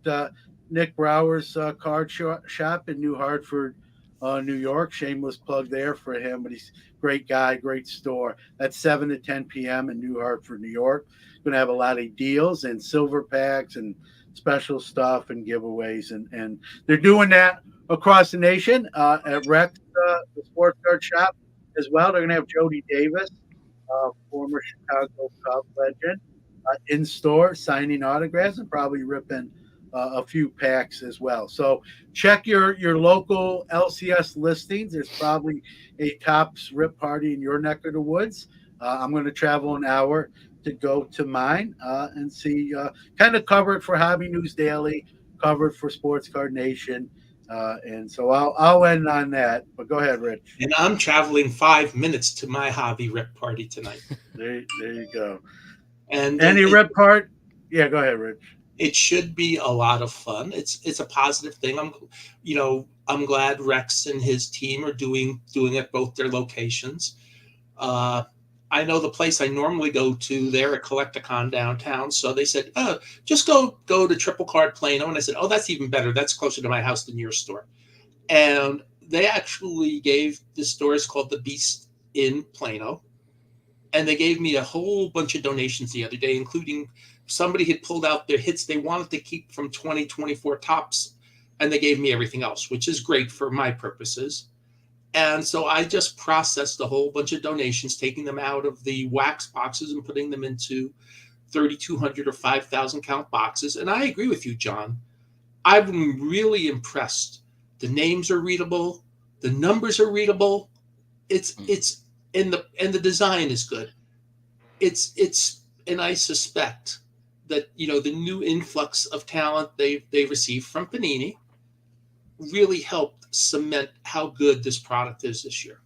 Nick Brower's card shop in New Hartford, New York. Shameless plug there for him, but he's a great guy, great store. That's 7 to 10 p.m. in New Hartford, New York. Going to have a lot of deals and silver packs and special stuff and giveaways. And they're doing that across the nation at Rex, the sports card shop as well. They're going to have Jody Davis, former Chicago Cubs legend, in store signing autographs and probably ripping a few packs as well. So check your local LCS listings. There's probably a Topps Rip party in your neck of the woods. I'm going to travel an hour to go to mine and see, kind of cover it for Hobby News Daily, cover it for Sports Card Nation. And so I'll end on that. But go ahead, Rich. And I'm traveling 5 minutes to my Hobby Rip party tonight. There you go. And any rip part? Yeah, go ahead, Rich. It should be a lot of fun. It's a positive thing. I'm glad Rex and his team are doing at both their locations. I know the place I normally go to there at Collecticon downtown. So they said, "Oh, just go to Triple Card Plano." And I said, "Oh, that's even better. That's closer to my house than your store." And they actually gave the store is called the Beast in Plano. And they gave me a whole bunch of donations the other day, including somebody had pulled out their hits they wanted to keep from 2024 Topps, and they gave me everything else, which is great for my purposes. And so I just processed a whole bunch of donations, taking them out of the wax boxes and putting them into 3,200 or 5,000 count boxes. And I agree with you, John. I'm really impressed. The names are readable. The numbers are readable. And the design is good. And I suspect that the new influx of talent they received from Panini really helped cement how good this product is this year.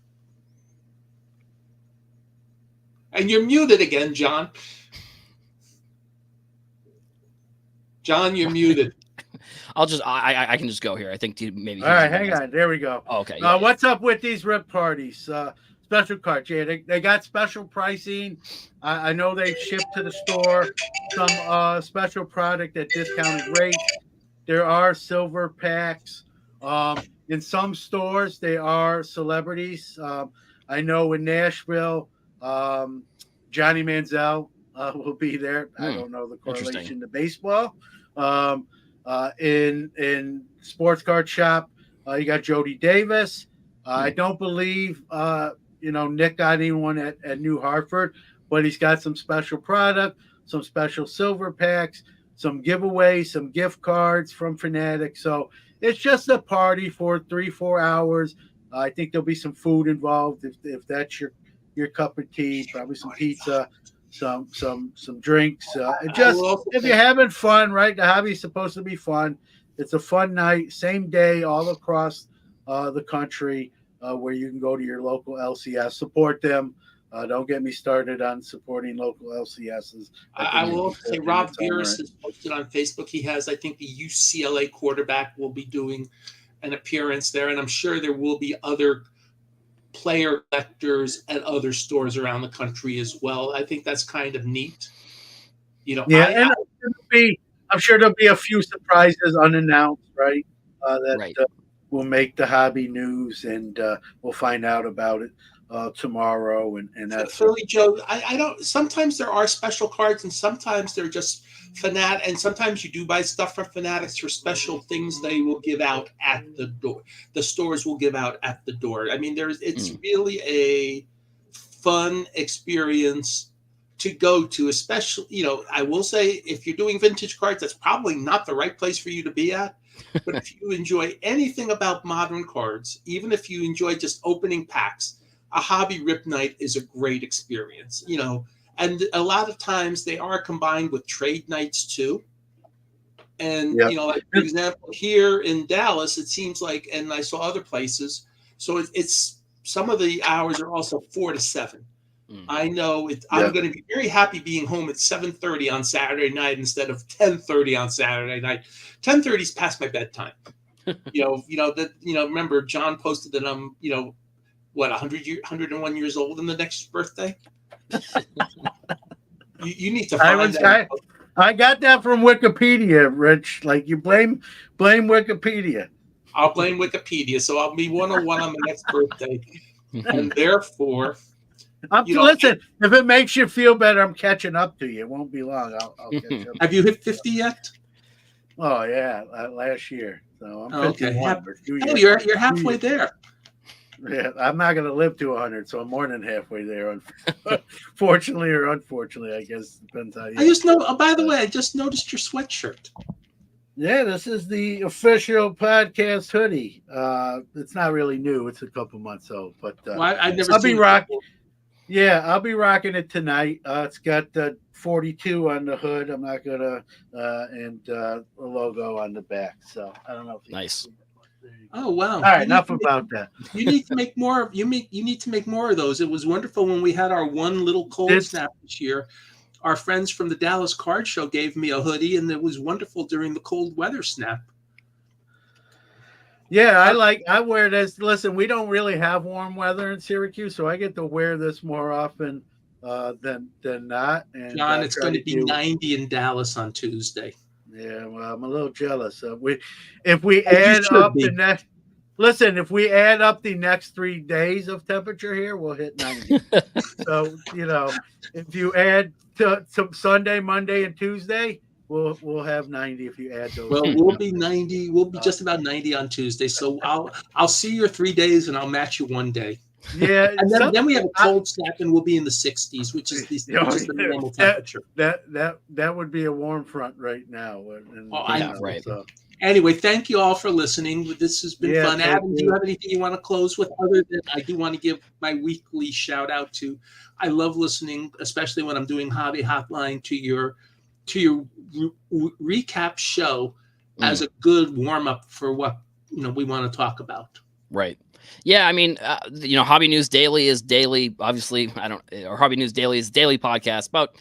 And you're muted again, John. John, you're muted. I can just go here. I think maybe. All right, hang on. There we go. Oh, okay. Yeah. What's up with these rip parties? Special cards. Yeah, they got special pricing. I know they ship to the store some special product at discounted rates. There are silver packs. In some stores, they are celebrities. I know in Nashville, Johnny Manziel will be there. I don't know the correlation to baseball. In sports card shop, you got Jody Davis. I don't believe Nick got anyone at New Hartford, but he's got some special product, some special silver packs, some giveaways, some gift cards from Fanatics. So it's just a party for 3-4 hours. I think there'll be some food involved if that's your cup of tea, probably some pizza, some drinks. If you're having fun, right? The hobby is supposed to be fun. It's a fun night, same day, all across the country, where you can go to your local LCS, support them. Don't get me started on supporting local LCSs. I will say Rob Beerus has posted on Facebook. He has, I think, the UCLA quarterback will be doing an appearance there, and I'm sure there will be other player collectors at other stores around the country as well. I think that's kind of neat. I'm sure there'll be a few surprises unannounced, right? That will make the hobby news, and we'll find out about it tomorrow. And that's Philly Joe. I don't. Sometimes there are special cards, and sometimes they're just Fanat. And sometimes you do buy stuff from Fanatics for special things they will give out at the door. The stores will give out at the door. I mean, it's really a fun experience to go to, especially, I will say if you're doing vintage cards, that's probably not the right place for you to be at. But if you enjoy anything about modern cards, even if you enjoy just opening packs, a hobby rip night is a great experience, and a lot of times they are combined with trade nights too. And, like, for example, here in Dallas, it seems like, and I saw other places. So it's some of the hours are also 4 to 7. I know I'm going to be very happy being home at 7:30 on Saturday night instead of 10:30 on Saturday night. 10:30 is past my bedtime. Remember John posted that I'm, 101 years old in the next birthday. You need to find that. I got that from Wikipedia, Rich. Like you blame Wikipedia. I'll blame Wikipedia, so I'll be 101 on the next birthday, and therefore, listen. If it makes you feel better, I'm catching up to you. It won't be long. I'll catch up. Have you hit 50 yet? Oh yeah, last year. So I'm 51. You're halfway there. Yeah, I'm not going to live to 100, so I'm more than halfway there. Fortunately or unfortunately, I guess depends how you. By the way, I just noticed your sweatshirt. Yeah, this is the official podcast hoodie. It's not really new; it's a couple months old, but I've never. I'll be rocking. Yeah, I'll be rocking it tonight. It's got the 42 on the hood. I'm not gonna and a logo on the back. So I don't know if you nice. Oh wow! All right, enough about that. You need to make more. You need to make more of those. It was wonderful when we had our one little cold snap this year. Our friends from the Dallas Card Show gave me a hoodie, and it was wonderful during the cold weather snap. Yeah, I wear this. Listen, we don't really have warm weather in Syracuse, so I get to wear this more often than not. And John, it's going to be 90 in Dallas on Tuesday. Yeah, well, I'm a little jealous. If we add up if we add up the next 3 days of temperature here, we'll hit 90. So if you add to Sunday, Monday, and Tuesday, we'll have 90 if you add those. Well, we'll be 90. We'll be just about 90 on Tuesday. So I'll see your 3 days and I'll match you one day. Yeah, and then we have a cold snap and we'll be in the 60s, which is the normal temperature. That would be a warm front right now. Right. So. Anyway, thank you all for listening. This has been fun. Adam, do you have anything you want to close with? Other than I do want to give my weekly shout out to. I love listening, especially when I'm doing Hobby Hotline, to your recap show as a good warm up for what we want to talk about. Right. Yeah, I mean, Hobby News Daily is daily. Obviously, Hobby News Daily is daily podcast, about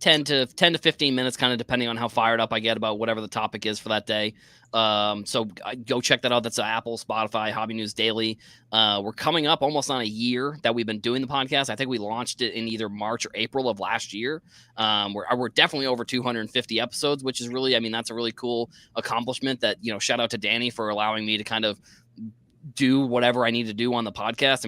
10 to 15 minutes, kind of depending on how fired up I get about whatever the topic is for that day. So go check that out. That's Apple, Spotify, Hobby News Daily. We're coming up almost on a year that we've been doing the podcast. I think we launched it in either March or April of last year. We're definitely over 250 episodes, which is really, that's a really cool accomplishment. That shout out to Danny for allowing me to kind of do whatever I need to do on the podcast.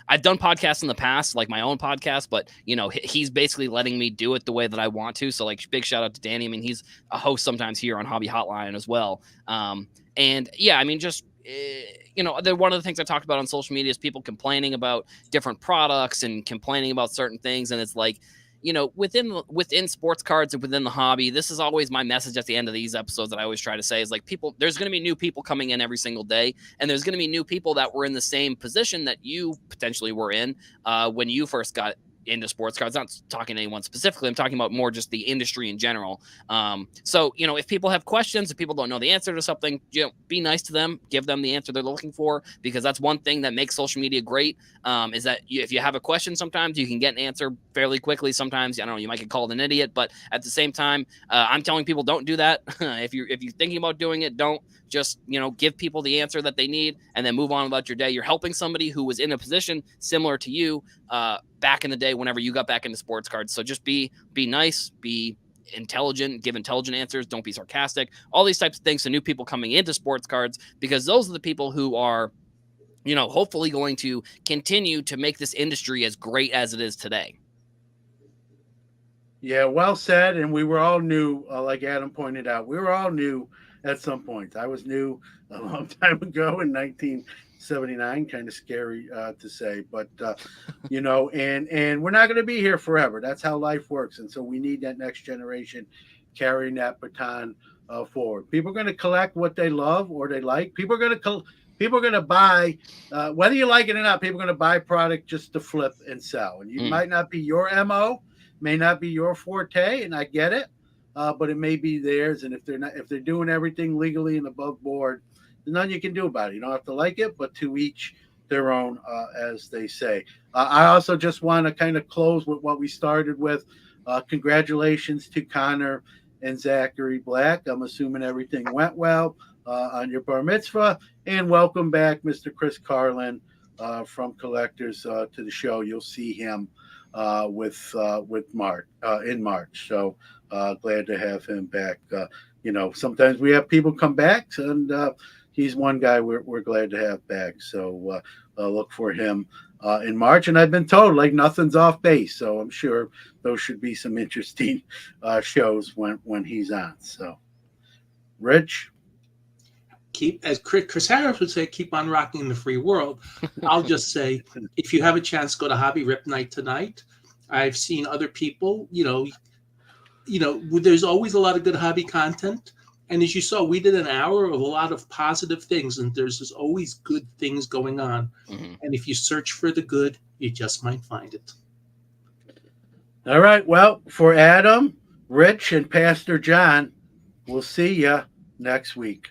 I've done podcasts in the past, like my own podcast, but he's basically letting me do it the way that I want to. So big shout out to Danny. He's a host sometimes here on Hobby Hotline as well. And yeah, just one of the things I talked about on social media is people complaining about different products and complaining about certain things. And it's within sports cards and within the hobby, this is always my message at the end of these episodes that I always try to say is there's going to be new people coming in every single day. And there's going to be new people that were in the same position that you potentially were in when you first got into sports cards. Not talking to anyone specifically. I'm talking about more just the industry in general. So, if people have questions, if people don't know the answer to something, be nice to them, give them the answer they're looking for, because that's one thing that makes social media great. Is that if you have a question, sometimes you can get an answer fairly quickly. Sometimes, you might get called an idiot, but at the same time, I'm telling people don't do that. If you're thinking about doing it, don't. Just, give people the answer that they need and then move on about your day. You're helping somebody who was in a position similar to you back in the day whenever you got back into sports cards. So just be nice, be intelligent, give intelligent answers. Don't be sarcastic. All these types of things to new people coming into sports cards, because those are the people who are, hopefully going to continue to make this industry as great as it is today. Yeah, well said. And we were all new, like Adam pointed out. We were all new at some point. I was new a long time ago in 1979. Kind of scary to say, but and we're not going to be here forever. That's how life works, and so we need that next generation carrying that baton forward. People are going to collect what they love or they like. People are going to buy, whether you like it or not. People are going to buy product just to flip and sell, and you might not be your MO, may not be your forte, and I get it. But it may be theirs, and if they're doing everything legally and above board, there's nothing you can do about it. You don't have to like it, but to each their own, as they say. I also just want to kind of close with what we started with. Congratulations to Connor and Zachary Black. I'm assuming everything went well on your bar mitzvah. And welcome back, Mr. Chris Carlin from Collectors to the show. You'll see him with Mark in March. So glad to have him back. Sometimes we have people come back, and he's one guy we're glad to have back. So look for him in March. And I've been told like nothing's off base, so I'm sure those should be some interesting shows when he's on. So, Rich. Keep, as Chris Harris would say, keep on rocking the free world. I'll just say, if you have a chance, go to Hobby Rip Night tonight. I've seen other people, there's always a lot of good hobby content. And as you saw, we did an hour of a lot of positive things, and there's always good things going on. Mm-hmm. And if you search for the good, you just might find it. All right. Well, for Adam, Rich, and Pastor John, we'll see you next week.